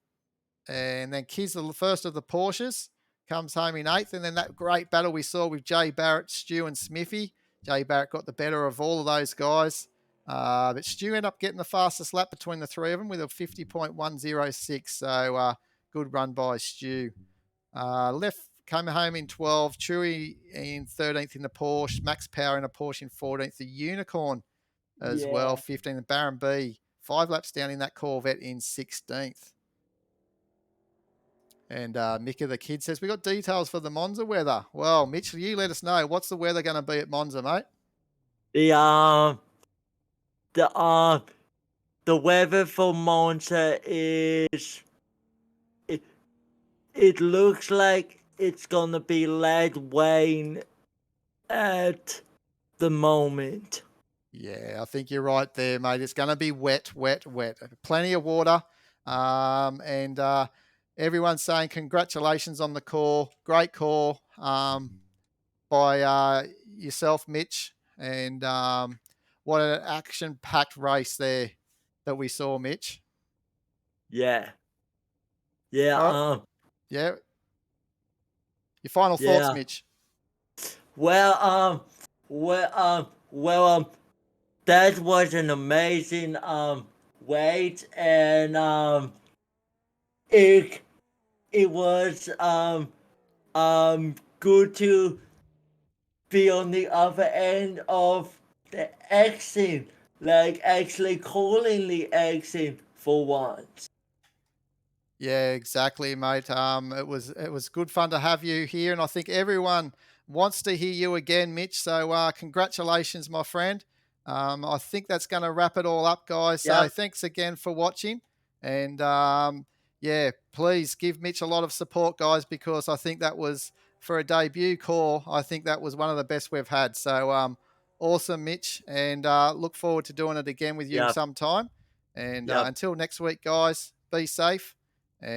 Speaker 1: and then Kiz, the first of the Porsches, comes home in 8th, and then that great battle we saw with Jay Barrett, Stu, and Smithy. Jay Barrett got the better of all of those guys, but Stu ended up getting the fastest lap between the three of them with a 50.106, so good run by Stu. Left came home in 12. Chewy in 13th in the Porsche. Max Power in a Porsche in 14th. The Unicorn as well,
Speaker 2: Yeah.
Speaker 1: 15th. The Baron B, 5 laps down in that Corvette in 16th. And Mika the Kid says, we got details for the Monza weather. Well, Mitch, you let us know. What's the weather going to be at Monza, mate?
Speaker 2: The the the weather for Monza is it it looks like it's gonna be light rain at the moment.
Speaker 1: Yeah, I think you're right there, mate. It's going to be wet, wet, wet. Plenty of water. And everyone's saying congratulations on the call. Great call by yourself, Mitch. And what an action packed race there that we saw, Mitch.
Speaker 2: Yeah. Yeah,
Speaker 1: Oh, yeah. Your final thoughts,
Speaker 2: yeah.
Speaker 1: Mitch.
Speaker 2: Well, that was an amazing wait, and it it was good to be on the other end of the exit, like actually calling the exit for once.
Speaker 1: Yeah, exactly, mate. It was good fun to have you here, and I think everyone wants to hear you again, Mitch. So congratulations, my friend. I think that's going to wrap it all up, guys. So
Speaker 2: Yep,
Speaker 1: thanks again for watching, and yeah, please give Mitch a lot of support, guys, because I think that was for a debut call. I think that was one of the best we've had. So awesome, Mitch, and look forward to doing it again with you
Speaker 2: yep,
Speaker 1: sometime. And
Speaker 2: yep.
Speaker 1: until next week, guys, be safe